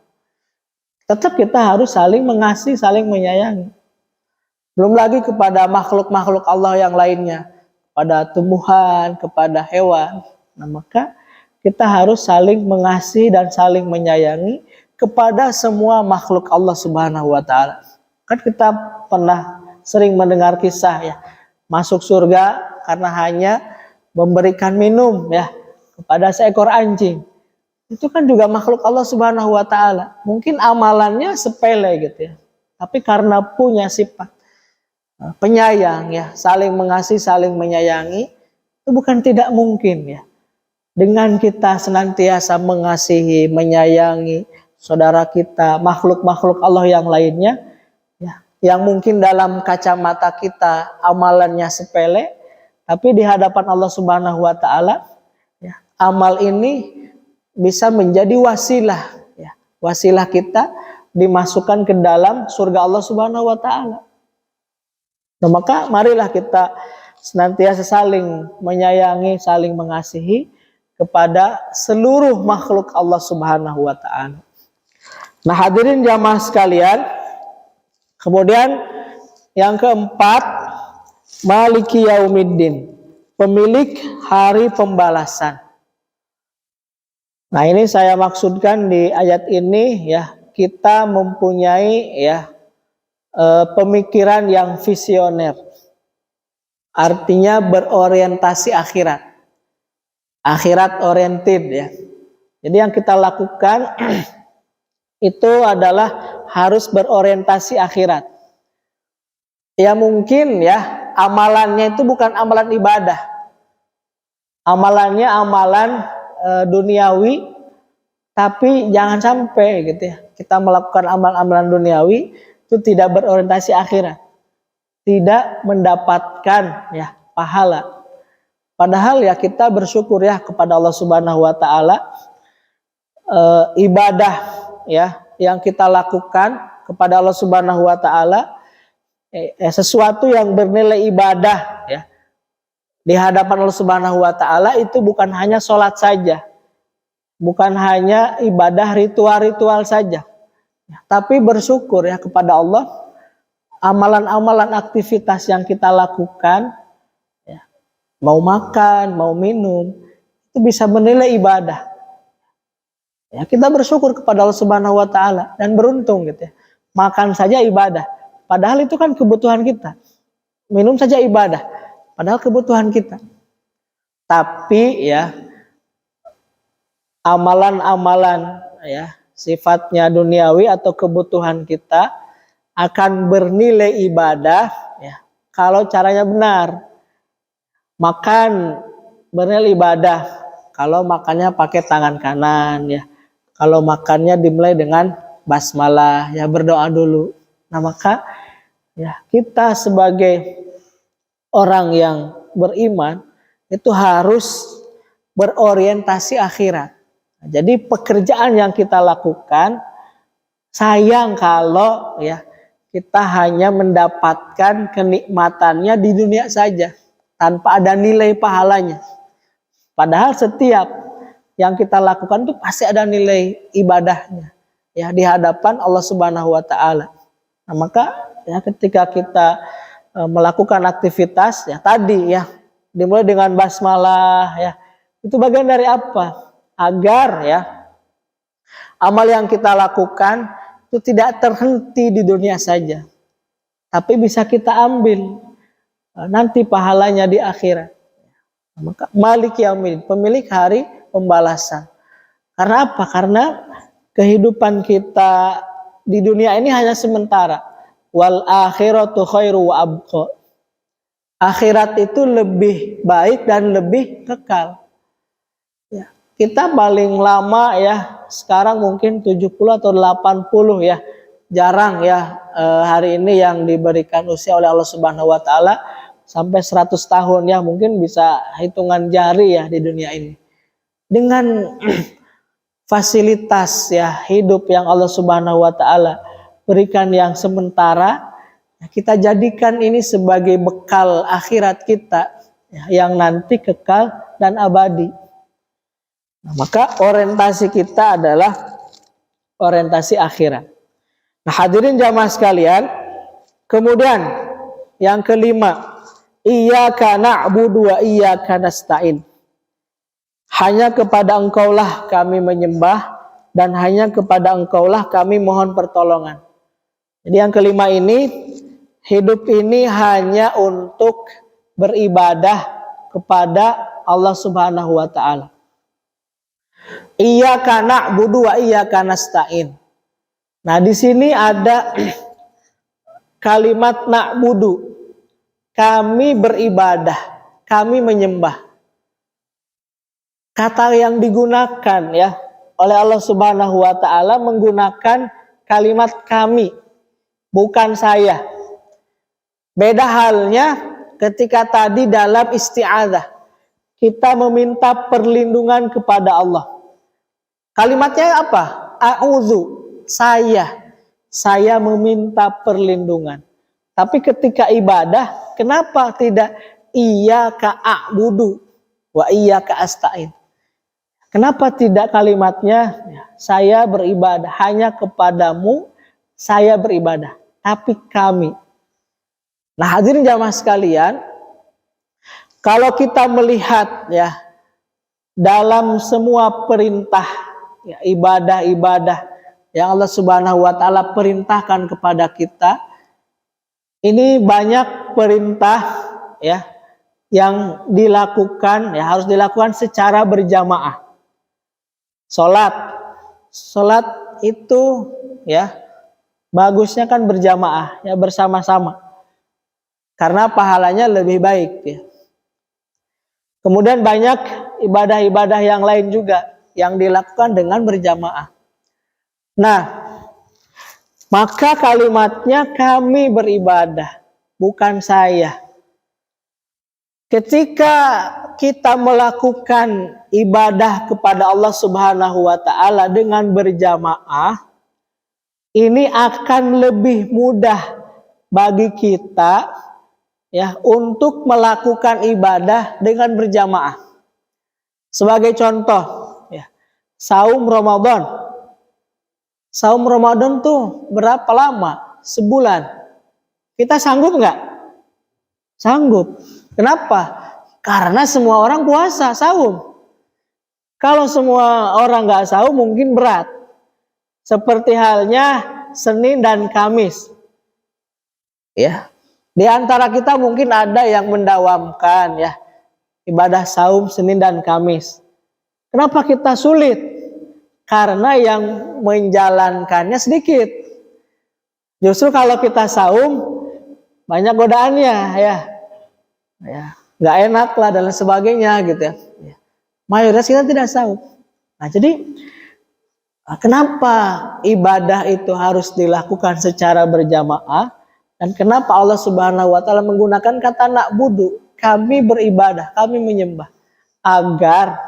Tetap kita harus saling mengasihi, saling menyayangi. Belum lagi kepada makhluk-makhluk Allah yang lainnya, kepada tumbuhan, kepada hewan. Nah, maka kita harus saling mengasihi dan saling menyayangi kepada semua makhluk Allah Subhanahu wa taala. Kan kita pernah sering mendengar kisah ya, masuk surga karena hanya memberikan minum ya kepada seekor anjing. Itu kan juga makhluk Allah Subhanahu wa taala. Mungkin amalannya sepele gitu ya, tapi karena punya sifat penyayang ya, saling mengasihi, saling menyayangi, itu bukan tidak mungkin ya. Dengan kita senantiasa mengasihi, menyayangi saudara kita, makhluk-makhluk Allah yang lainnya ya, yang mungkin dalam kacamata kita amalannya sepele, tapi di hadapan Allah Subhanahu wa taala ya, amal ini bisa menjadi wasilah ya, wasilah kita dimasukkan ke dalam surga Allah Subhanahu wa taala. Nah, maka marilah kita senantiasa saling menyayangi, saling mengasihi kepada seluruh makhluk Allah Subhanahu wa taala. Nah, hadirin jamaah sekalian, kemudian yang keempat, Maliki Yaumiddin, pemilik hari pembalasan. Nah, ini saya maksudkan di ayat ini ya, kita mempunyai ya pemikiran yang visioner. Artinya berorientasi akhirat. Akhirat oriented ya. Jadi yang kita lakukan itu adalah harus berorientasi akhirat. Ya mungkin ya, amalannya itu bukan amalan ibadah. Amalannya amalan duniawi, tapi jangan sampai gitu ya, kita melakukan amalan-amalan duniawi itu tidak berorientasi akhirat, tidak mendapatkan ya pahala. Padahal ya kita bersyukur ya kepada Allah Subhanahu wa taala, ibadah ya yang kita lakukan kepada Allah Subhanahu wa taala, sesuatu yang bernilai ibadah ya di hadapan Allah Subhanahu wa taala itu bukan hanya sholat saja, bukan hanya ibadah ritual-ritual saja, tapi bersyukur ya kepada Allah, amalan-amalan aktivitas yang kita lakukan ya, mau makan, mau minum, itu bisa bernilai ibadah. Ya, kita bersyukur kepada Allah Subhanahu wa taala dan beruntung gitu ya. Makan saja ibadah, padahal itu kan kebutuhan kita. Minum saja ibadah, padahal kebutuhan kita. Tapi ya amalan-amalan ya sifatnya duniawi atau kebutuhan kita akan bernilai ibadah ya kalau caranya benar. Makan bernilai ibadah kalau makannya pakai tangan kanan ya. Kalau makannya dimulai dengan basmalah ya, berdoa dulu. Nah, maka ya kita sebagai orang yang beriman itu harus berorientasi akhirat. Jadi pekerjaan yang kita lakukan, sayang kalau ya kita hanya mendapatkan kenikmatannya di dunia saja tanpa ada nilai pahalanya. Padahal setiap yang kita lakukan itu pasti ada nilai ibadahnya ya di hadapan Allah Subhanahu wa taala. Nah, maka ya ketika kita melakukan aktivitas ya tadi ya dimulai dengan basmalah ya. Itu bagian dari apa? Agar ya amal yang kita lakukan itu tidak terhenti di dunia saja, tapi bisa kita ambil nanti pahalanya di akhirat. Maka Malik Yaumiddin, pemilik hari pembalasan. Karena apa? Karena kehidupan kita di dunia ini hanya sementara. Wal akhiratu khairu wa abqa. Akhirat itu lebih baik dan lebih kekal. Ya, kita paling lama ya sekarang mungkin 70 atau 80 ya. Jarang ya hari ini yang diberikan usia oleh Allah Subhanahu wa taala sampai 100 tahun ya, mungkin bisa hitungan jari ya di dunia ini. Dengan fasilitas ya hidup yang Allah Subhanahu wa taala berikan yang sementara, kita jadikan ini sebagai bekal akhirat kita ya, yang nanti kekal dan abadi. Nah, maka orientasi kita adalah orientasi akhirat. Nah, hadirin jamaah sekalian, kemudian yang kelima, iyyaka na'budu wa iyyaka nasta'in. Hanya kepada Engkaulah kami menyembah dan hanya kepada Engkaulah kami mohon pertolongan. Jadi yang kelima ini, hidup ini hanya untuk beribadah kepada Allah Subhanahu wa taala. Iyyaka na'budu wa iyyaka nasta'in. Nah, di sini ada kalimat na'budu. Kami beribadah, kami menyembah. Kata yang digunakan ya oleh Allah Subhanahu wa taala menggunakan kalimat kami, bukan saya. Beda halnya ketika tadi dalam isti'adzah kita meminta perlindungan kepada Allah. Kalimatnya apa? A'udzu, saya meminta perlindungan. Tapi ketika ibadah, kenapa tidak iyyaka a'budu wa iyyaka asta'in? Kenapa tidak kalimatnya saya beribadah hanya kepadamu, saya beribadah, tapi kami. Nah, hadirin jamaah sekalian, kalau kita melihat ya dalam semua perintah ya, ibadah-ibadah yang Allah Subhanahu wa taala perintahkan kepada kita, ini banyak perintah ya yang dilakukan ya harus dilakukan secara berjamaah. Salat itu ya bagusnya kan berjamaah ya bersama-sama. Karena pahalanya lebih baik ya. Kemudian banyak ibadah-ibadah yang lain juga yang dilakukan dengan berjamaah. Nah, maka kalimatnya kami beribadah, bukan saya. Ketika kita melakukan ibadah kepada Allah Subhanahu wa taala dengan berjamaah, ini akan lebih mudah bagi kita ya untuk melakukan ibadah dengan berjamaah. Sebagai contoh, ya, saum Ramadan. Saum Ramadan tuh berapa lama? Sebulan. Kita sanggup nggak? Sanggup. Kenapa? Karena semua orang puasa, saum. Kalau semua orang nggak saum mungkin berat. Seperti halnya Senin dan Kamis. Ya. Di antara kita mungkin ada yang mendawamkan ya ibadah saum Senin dan Kamis. Kenapa kita sulit? Karena yang menjalankannya sedikit. Justru kalau kita saum banyak godaannya ya. Ya, nggak enak lah dan sebagainya gitu ya. Mayoritas kita tidak saum. Nah, jadi kenapa ibadah itu harus dilakukan secara berjamaah dan kenapa Allah Subhanahu wa taala menggunakan kata na'budu, kami beribadah, kami menyembah, agar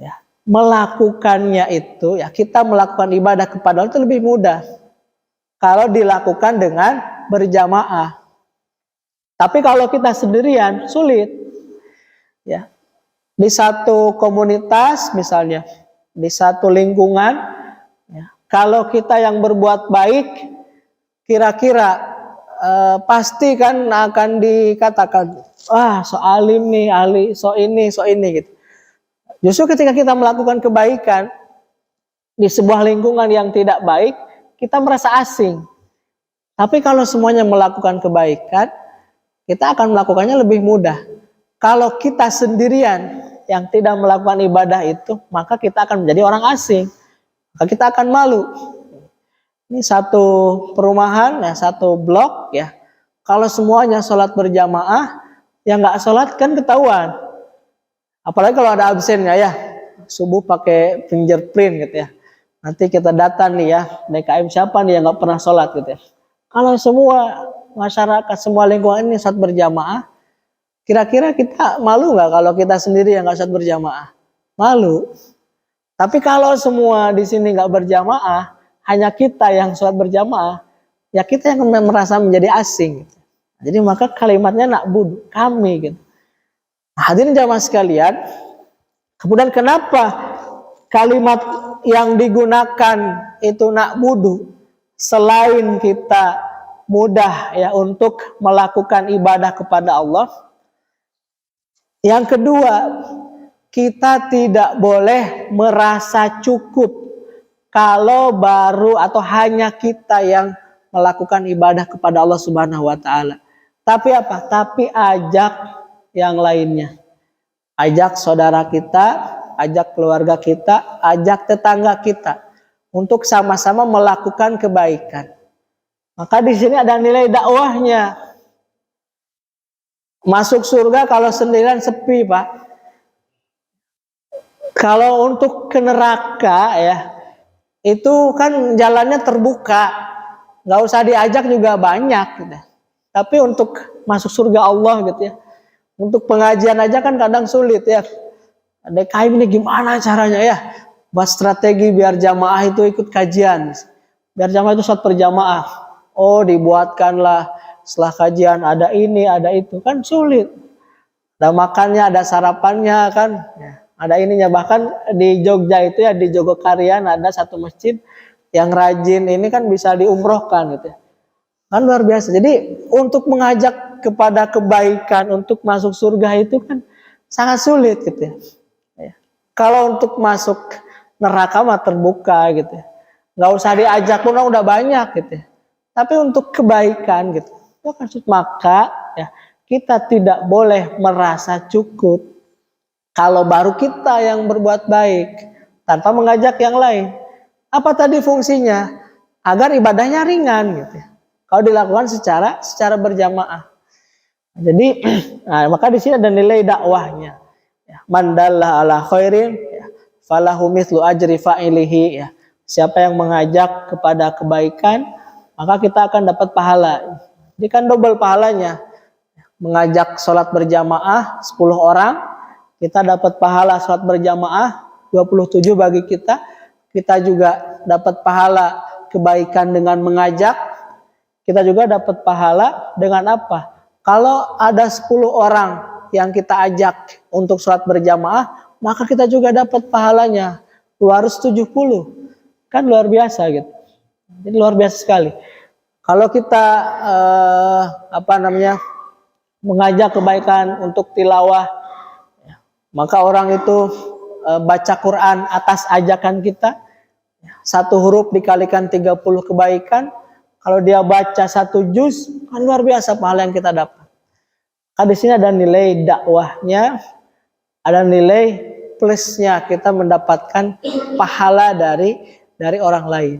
ya melakukannya itu ya kita melakukan ibadah kepada Allah itu lebih mudah. kalau dilakukan dengan berjamaah. Tapi kalau kita sendirian sulit. Ya. Di satu komunitas misalnya, di satu lingkungan, ya, kalau kita yang berbuat baik, kira-kira pasti kan akan dikatakan, so alim nih, so ini gitu. Justru ketika kita melakukan kebaikan di sebuah lingkungan yang tidak baik, kita merasa asing. Tapi kalau semuanya melakukan kebaikan, kita akan melakukannya lebih mudah. Kalau kita sendirian yang tidak melakukan ibadah itu, maka kita akan menjadi orang asing. Maka kita akan malu. Ini satu perumahan, ya, satu blok, ya. Kalau semuanya sholat berjamaah, yang nggak sholat kan ketahuan. Apalagi kalau ada absennya, ya, subuh pakai fingerprint gitu ya. Nanti kita data nih ya, DKM siapa nih yang nggak pernah sholat gitu ya. Kalau semua masyarakat, semua lingkungan ini sholat berjamaah, kira-kira kita malu nggak kalau kita sendiri yang nggak sholat berjamaah? Malu. Tapi kalau semua di sini nggak berjamaah, hanya kita yang sholat berjamaah, ya kita yang merasa menjadi asing. Gitu. Jadi maka kalimatnya na'budu, kami gitu. Hadirin jamaah sekalian, kemudian kenapa kalimat yang digunakan itu na'budu selain kita mudah ya untuk melakukan ibadah kepada Allah? Yang kedua, kita tidak boleh merasa cukup kalau baru atau hanya kita yang melakukan ibadah kepada Allah Subhanahu wa taala. Tapi apa? Tapi ajak yang lainnya. Ajak saudara kita, ajak keluarga kita, ajak tetangga kita untuk sama-sama melakukan kebaikan. Maka di sini ada nilai dakwahnya. Masuk surga kalau sendirian sepi, Pak. Kalau untuk ke neraka ya, itu kan jalannya terbuka. Nggak usah diajak juga banyak gitu. Tapi untuk masuk surga Allah gitu ya. Untuk pengajian aja kan kadang sulit ya. DKM ini gimana caranya ya? Buat strategi biar jamaah itu ikut kajian. Biar jamaah itu sholat berjamaah. Oh, dibuatkanlah setelah kajian ada ini, ada itu. Kan sulit. Ada makannya, ada sarapannya kan. Ya, ada ininya. Bahkan di Jogja itu ya, di Jogokarian ada satu masjid yang rajin ini kan bisa diumrohkan gitu ya. Kan luar biasa. Jadi untuk mengajak kepada kebaikan, untuk masuk surga itu kan sangat sulit gitu ya. Kalau untuk masuk neraka mah terbuka gitu ya. Nggak usah diajak pun udah banyak gitu ya. Tapi untuk kebaikan gitu, maka ya kita tidak boleh merasa cukup kalau baru kita yang berbuat baik tanpa mengajak yang lain. Apa tadi fungsinya? Agar ibadahnya ringan gitu ya. Kalau dilakukan secara berjamaah. Jadi maka di sini ada nilai dakwahnya. Ya, man dalla ala khairin ya, falahu mithlu ajri fa'ilihi ya. Siapa yang mengajak kepada kebaikan, maka kita akan dapat pahala. Jadi kan double pahalanya. Mengajak sholat berjamaah 10 orang, kita dapat pahala sholat berjamaah 27 bagi kita. Kita juga dapat pahala kebaikan dengan mengajak. Kita juga dapat pahala dengan apa? Kalau ada 10 orang yang kita ajak untuk sholat berjamaah, maka kita juga dapat pahalanya 270. Kan luar biasa gitu. Jadi luar biasa sekali. Kalau kita mengajak kebaikan untuk tilawah, maka orang itu baca Quran atas ajakan kita, satu huruf dikalikan 30 kebaikan. Kalau dia baca 1 juz, kan luar biasa pahala yang kita dapat. Di sini ada nilai dakwahnya, ada nilai plusnya, kita mendapatkan pahala dari orang lain.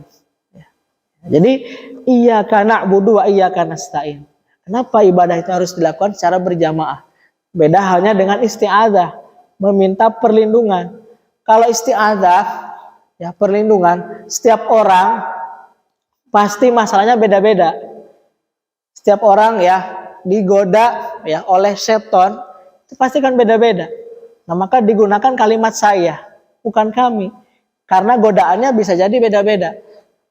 Jadi iyyaka na'budu wa iyyaka nasta'in. Kenapa ibadah itu harus dilakukan secara berjamaah? Beda halnya dengan isti'adzah, meminta perlindungan. Kalau isti'adzah, ya perlindungan, setiap orang pasti masalahnya beda-beda. Setiap orang ya digoda ya oleh setan, itu pasti kan beda-beda. Nah, maka digunakan kalimat saya, bukan kami. Karena godaannya bisa jadi beda-beda.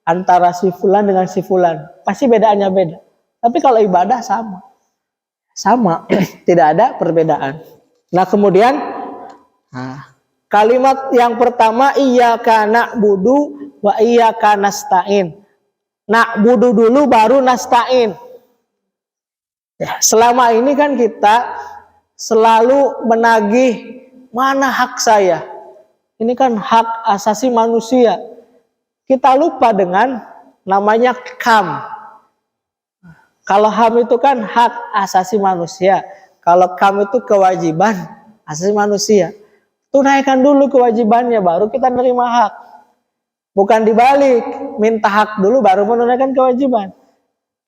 antara si fulan dengan si fulan. Pasti bedaannya beda. Tapi kalau ibadah sama. Sama, tidak ada perbedaan. Nah, kemudian kalimat yang pertama iyyaka na'budu wa iyyaka nasta'in. Na'budu dulu baru nasta'in. Ya, selama ini kan kita selalu menagih mana hak saya. Ini kan hak asasi manusia. Kita lupa dengan namanya HAM. Kalau HAM itu kan hak asasi manusia. Kalau HAM itu kewajiban asasi manusia. Tunaikan dulu kewajibannya baru kita menerima hak. Bukan dibalik, minta hak dulu baru menunaikan kewajiban.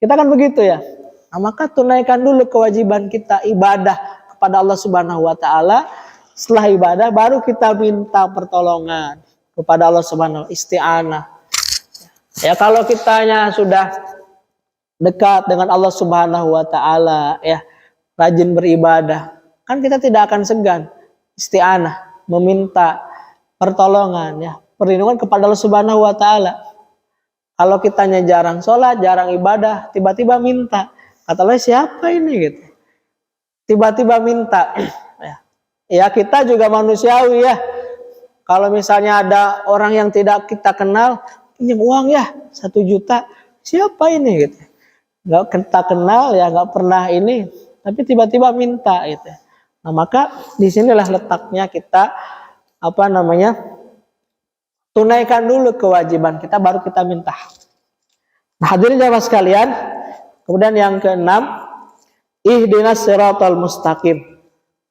Kita kan begitu ya. Nah, maka tunaikan dulu kewajiban kita ibadah kepada Allah Subhanahu wa taala. Setelah ibadah baru kita minta pertolongan kepada Allah Subhanahu, isti'anah. Ya, kalau kitanya sudah dekat dengan Allah Subhanahu wa taala, ya, rajin beribadah, kan kita tidak akan segan isti'anah, meminta pertolongan, ya, perlindungan kepada Allah Subhanahu wa taala. Kalau kitanya jarang sholat, jarang ibadah, tiba-tiba minta, kata Allah, siapa ini gitu. Tiba-tiba minta. Ya, kita juga manusiawi ya. Kalau misalnya ada orang yang tidak kita kenal, pinjam uang ya 1 juta, siapa ini gitu. Nggak kita kenal ya, nggak pernah ini, tapi tiba-tiba minta gitu. Nah, maka disinilah letaknya kita tunaikan dulu kewajiban kita baru kita minta. Nah, hadirin jamaah sekalian, kemudian yang keenam, ihdinas siratal mustaqim.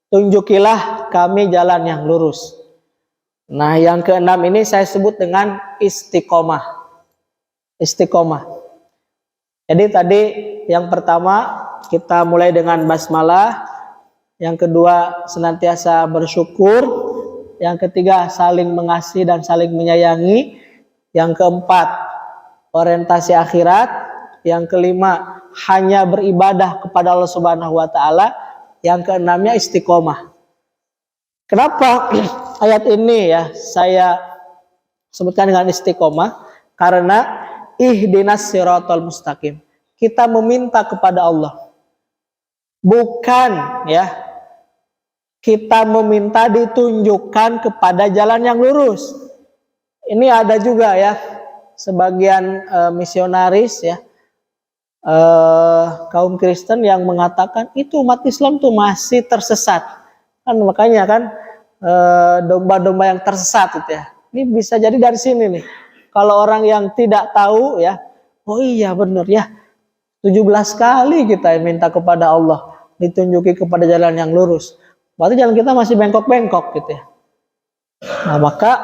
Tunjukilah kami jalan yang lurus. Nah, yang keenam ini saya sebut dengan istiqomah. Istiqomah. Jadi tadi yang pertama kita mulai dengan basmalah, yang kedua senantiasa bersyukur, yang ketiga saling mengasihi dan saling menyayangi, yang keempat orientasi akhirat, yang kelima hanya beribadah kepada Allah Subhanahu wa taala, yang keenamnya istiqomah. Kenapa ayat ini ya saya sebutkan dengan istiqomah? Karena ihdinas siratal mustaqim. Kita meminta kepada Allah. Bukan ya kita meminta ditunjukkan kepada jalan yang lurus. Ini ada juga ya sebagian misionaris ya, kaum Kristen yang mengatakan itu umat Islam tuh masih tersesat. Kan makanya kan domba-domba yang tersesat itu ya. Ini bisa jadi dari sini nih. Kalau orang yang tidak tahu ya, oh iya benar ya. 17 kali kita minta kepada Allah ditunjuki kepada jalan yang lurus. Berarti jalan kita masih bengkok-bengkok gitu ya. Nah, maka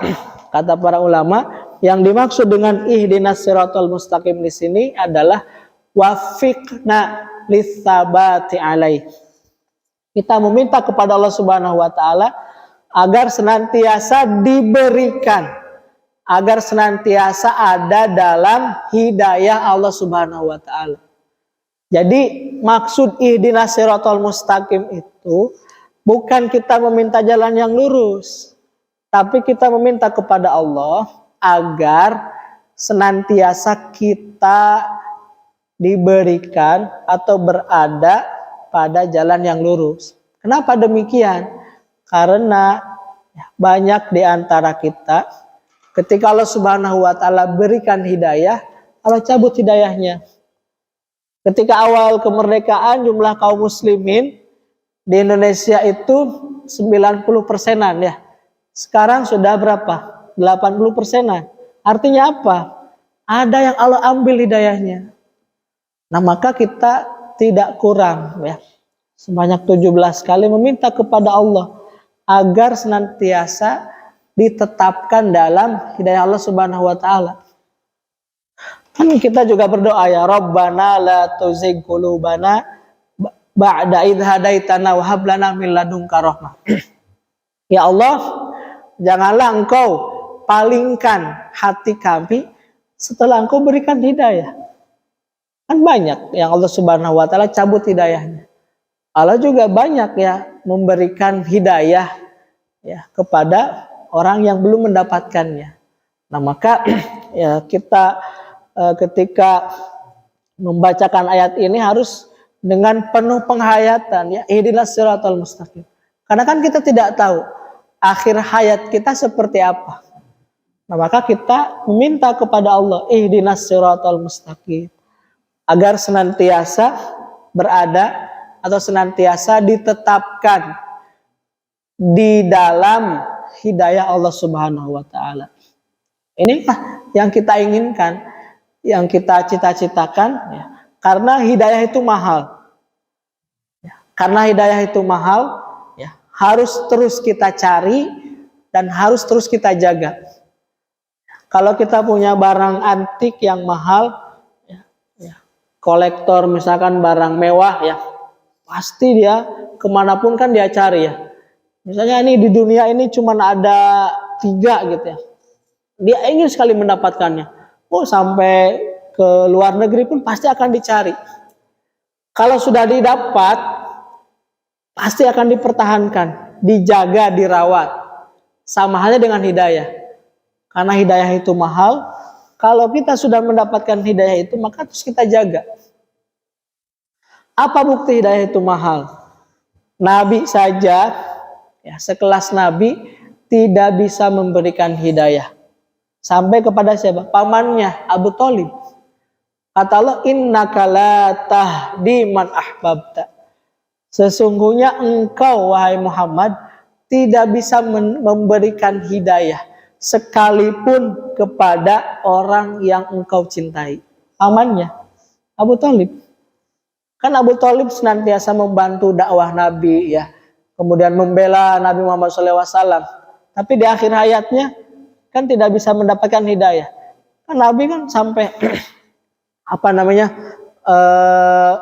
kata para ulama yang dimaksud dengan ihdinas siratal mustaqim di sini adalah wafiqna litsabati alaih. Kita meminta kepada Allah Subhanahu wa taala agar senantiasa diberikan, agar senantiasa ada dalam hidayah Allah Subhanahu wa taala. Jadi maksud ihdinas siratal mustaqim itu bukan kita meminta jalan yang lurus, tapi kita meminta kepada Allah agar senantiasa kita diberikan atau berada pada jalan yang lurus. Kenapa demikian? Karena banyak di antara kita ketika Allah Subhanahu wa taala berikan hidayah, Allah cabut hidayahnya. Ketika awal kemerdekaan jumlah kaum muslimin di Indonesia itu 90%-an ya. Sekarang sudah berapa? 80%-an. Artinya apa? Ada yang Allah ambil hidayahnya. Nah, maka kita tidak kurang ya. Sebanyak 17 kali meminta kepada Allah agar senantiasa ditetapkan dalam hidayah Allah Subhanahu wa taala. Kan kita juga berdoa ya Rabbana la tuzigh qulubana ba'da idh hadaitana wa hab lana min ladunka rahmah. Ya Allah, janganlah Engkau palingkan hati kami setelah Engkau berikan hidayah. Kan banyak yang Allah Subhanahu wa taala cabut hidayahnya. Allah juga banyak ya memberikan hidayah ya kepada orang yang belum mendapatkannya. Nah, maka ya kita ketika membacakan ayat ini harus dengan penuh penghayatan, ya, ihdinas siratal mustaqim. Karena kan kita tidak tahu akhir hayat kita seperti apa. Nah, maka kita meminta kepada Allah ihdinas siratal mustaqim agar senantiasa berada atau senantiasa ditetapkan di dalam hidayah Allah Subhanahu wa taala. Inilah yang kita inginkan, yang kita cita-citakan, ya. Karena hidayah itu mahal. Ya. Karena hidayah itu mahal, ya, harus terus kita cari dan harus terus kita jaga. Kalau kita punya barang antik yang mahal, ya, kolektor misalkan barang mewah, ya, pasti dia kemanapun kan dia cari, ya. Misalnya ini di dunia ini cuma ada 3 gitu, ya. Dia ingin sekali mendapatkannya. Oh, sampai ke luar negeri pun pasti akan dicari. Kalau sudah didapat, pasti akan dipertahankan, dijaga, dirawat. Sama halnya dengan hidayah. Karena hidayah itu mahal. Kalau kita sudah mendapatkan hidayah itu, maka terus kita jaga. Apa bukti hidayah itu mahal? Nabi saja, ya, sekelas Nabi tidak bisa memberikan hidayah. Sampai kepada siapa? Pamannya Abu Thalib. Kata Allah, innaka la tahdi man ahbabta. Sesungguhnya engkau wahai Muhammad tidak bisa memberikan hidayah sekalipun kepada orang yang engkau cintai. Pamannya Abu Thalib. Kan Abu Thalib senantiasa membantu dakwah Nabi, ya. Kemudian membela Nabi Muhammad SAW. Tapi di akhir hayatnya kan tidak bisa mendapatkan hidayah. Kan Nabi kan sampai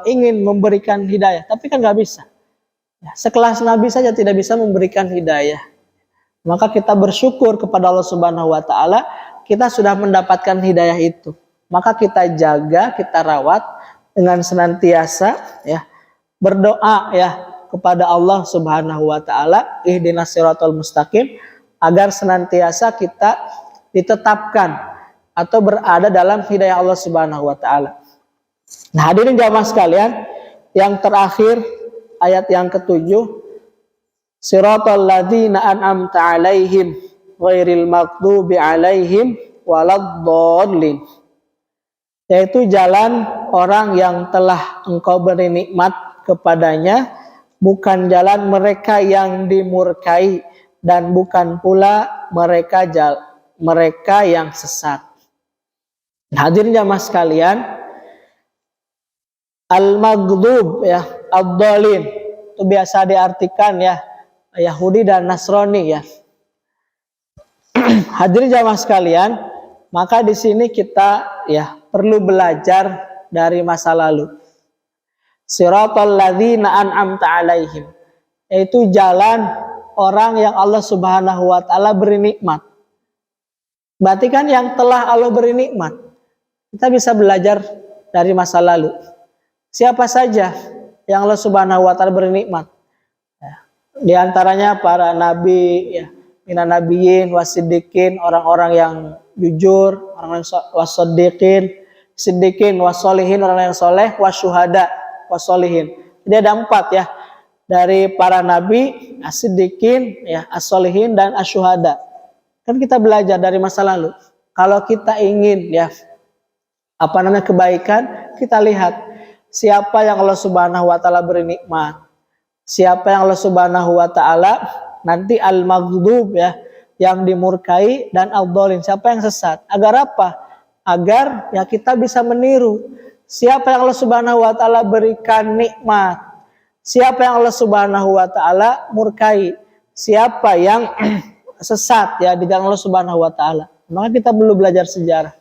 ingin memberikan hidayah, tapi kan nggak bisa. Ya, sekelas Nabi saja tidak bisa memberikan hidayah. Maka kita bersyukur kepada Allah Subhanahu wa taala, kita sudah mendapatkan hidayah itu. Maka kita jaga, kita rawat dengan senantiasa, ya, berdoa, ya, kepada Allah Subhanahu wa taala, ihdinas siratal mustaqim, agar senantiasa kita ditetapkan atau berada dalam hidayah Allah Subhanahu wa taala. Nah, hadirin jamaah sekalian, yang terakhir ayat yang ke-7, siratal ladzina an'amta 'alaihim ghairil maghdubi 'alaihim waladdallin. Yaitu jalan orang yang telah engkau beri nikmat kepadanya, bukan jalan mereka yang dimurkai, dan bukan pula mereka yang sesat. Hadirin jamaah sekalian, al-maghdub, ya, ad-dhalin itu biasa diartikan, ya, Yahudi dan Nasrani, ya. Hadirin jamaah sekalian, maka di sini kita, ya, perlu belajar dari masa lalu. Siratal ladzina an'amta 'alaihim, yaitu jalan orang yang Allah Subhanahu wa taala beri nikmat. Berarti kan yang telah Allah beri nikmat. Kita bisa belajar dari masa lalu. Siapa saja yang Allah Subhanahu wa taala beri nikmat? Ya, di antaranya para nabi, ya, minan nabiyyin wasiddiqin, orang-orang yang jujur, orang yang wasiddiqin, siddiqin wasolihin, orang yang soleh, wasyuhada wasolihin. Jadi ada 4, ya. Dari para nabi, as-siddiqin, ya, as-solihin, dan asyuhada. Kan kita belajar dari masa lalu. Kalau kita ingin, ya, kebaikan, kita lihat siapa yang Allah Subhanahu wa taala beri nikmat. Siapa yang Allah Subhanahu wa taala nanti al-maghdub, ya, yang dimurkai, dan al-dhalin, siapa yang sesat. Agar apa? Agar, ya, kita bisa meniru siapa yang Allah Subhanahu wa taala berikan nikmat. Siapa yang Allah Subhanahu wa taala murkai, siapa yang sesat, ya, di jalan Allah Subhanahu wa taala. Maka kita perlu belajar sejarah.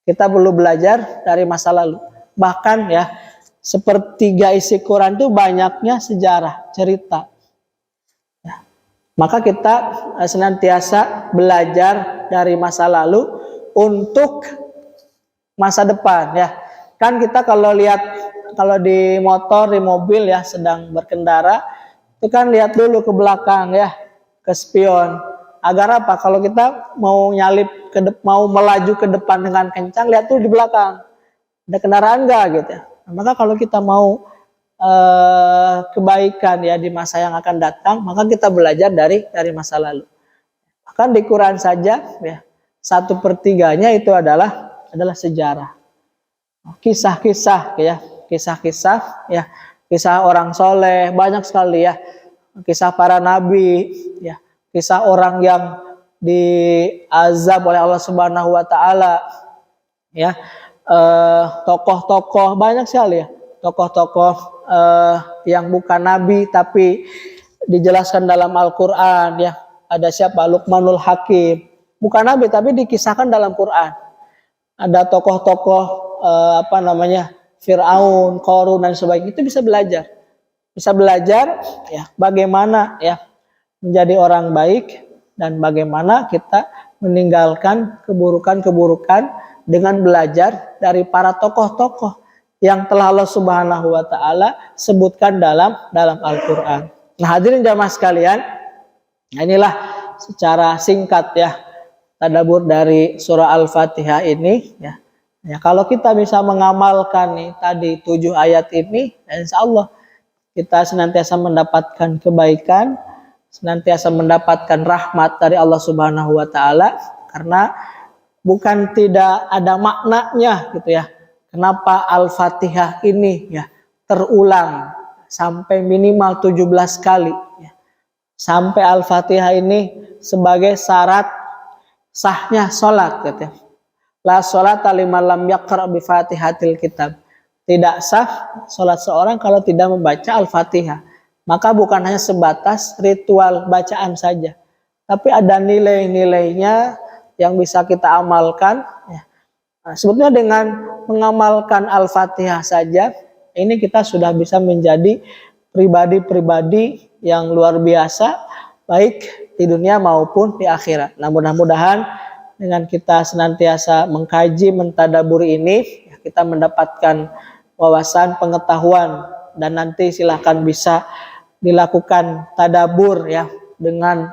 Kita perlu belajar dari masa lalu. Bahkan, ya, sepertiga isi Quran itu banyaknya sejarah, cerita. Ya. Maka kita senantiasa belajar dari masa lalu untuk masa depan, ya. Kan kita kalau di motor, di mobil, ya, sedang berkendara, itu kan lihat dulu ke belakang, ya, ke spion. Agar apa? Kalau kita mau nyalip mau melaju ke depan dengan kencang, lihat tuh di belakang ada kendaraan nggak gitu ya. Nah, maka kalau kita mau kebaikan ya di masa yang akan datang, maka kita belajar dari masa lalu. Bahkan di Quran saja ya 1/3-nya itu adalah sejarah, kisah-kisah ya, kisah-kisah ya, kisah orang soleh banyak sekali ya, kisah para nabi ya, kisah orang yang diazab oleh Allah Subhanahu wa taala ya, tokoh-tokoh banyak sekali ya, tokoh-tokoh yang bukan nabi tapi dijelaskan dalam Al-Qur'an ya. Ada siapa? Luqmanul Hakim, bukan nabi tapi dikisahkan dalam Quran. Ada tokoh-tokoh Fir'aun, Qarun dan sebagainya, itu bisa belajar ya bagaimana ya menjadi orang baik dan bagaimana kita meninggalkan keburukan-keburukan dengan belajar dari para tokoh-tokoh yang telah Allah Subhanahu wa taala sebutkan dalam Al-Qur'an. Nah, hadirin jamaah sekalian, inilah secara singkat ya tadabbur dari surah Al-Fatihah ini ya. Ya, kalau kita bisa mengamalkan nih tadi 7 ayat ini, ya insya Allah kita senantiasa mendapatkan kebaikan, senantiasa mendapatkan rahmat dari Allah Subhanahu wa taala, karena bukan tidak ada maknanya gitu ya. Kenapa Al-Fatihah ini ya terulang sampai minimal 17 kali ya. Sampai Al-Fatihah ini sebagai syarat sahnya sholat gitu ya. La sholata liman lam yaqra bi Fatihatil kitab. Tidak sah sholat seorang kalau tidak membaca Al-Fatihah. Maka bukan hanya sebatas ritual bacaan saja, tapi ada nilai-nilainya yang bisa kita amalkan ya. Nah, sebetulnya dengan mengamalkan Al-Fatihah saja, ini kita sudah bisa menjadi pribadi-pribadi yang luar biasa, baik di dunia maupun di akhirat. Nah, mudah-mudahan dengan kita senantiasa mengkaji, mentadaburi ini, kita mendapatkan wawasan, pengetahuan, dan nanti silahkan bisa dilakukan tadabur ya dengan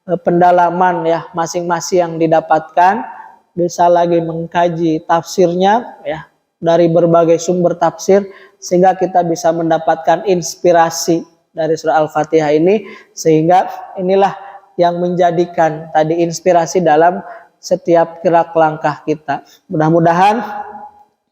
pendalaman ya masing-masing yang didapatkan. Bisa lagi mengkaji tafsirnya ya dari berbagai sumber tafsir, sehingga kita bisa mendapatkan inspirasi dari surah Al-Fatihah ini, sehingga inilah yang menjadikan tadi inspirasi dalam setiap gerak langkah kita. Mudah-mudahan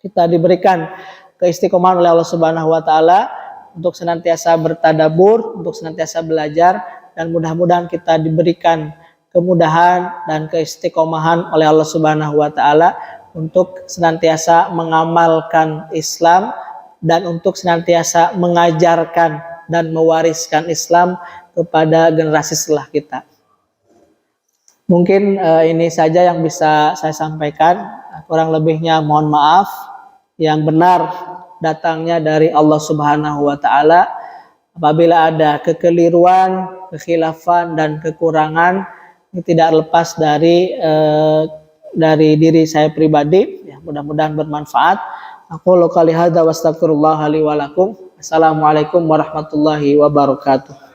kita diberikan keistiqomahan oleh Allah Subhanahu wa taala untuk senantiasa bertadabur, untuk senantiasa belajar, dan mudah-mudahan kita diberikan kemudahan dan keistiqomahan oleh Allah Subhanahu wa taala untuk senantiasa mengamalkan Islam dan untuk senantiasa mengajarkan dan mewariskan Islam kepada generasi setelah kita. Mungkin ini saja yang bisa saya sampaikan. Kurang lebihnya mohon maaf. Yang benar datangnya dari Allah Subhanahu wa taala. Apabila ada kekeliruan, kekhilafan dan kekurangan, ini tidak lepas dari diri saya pribadi. Ya, mudah-mudahan bermanfaat. Aku qouli hadza wa astaghfirullah li wa lakum. Assalamualaikum warahmatullahi wabarakatuh.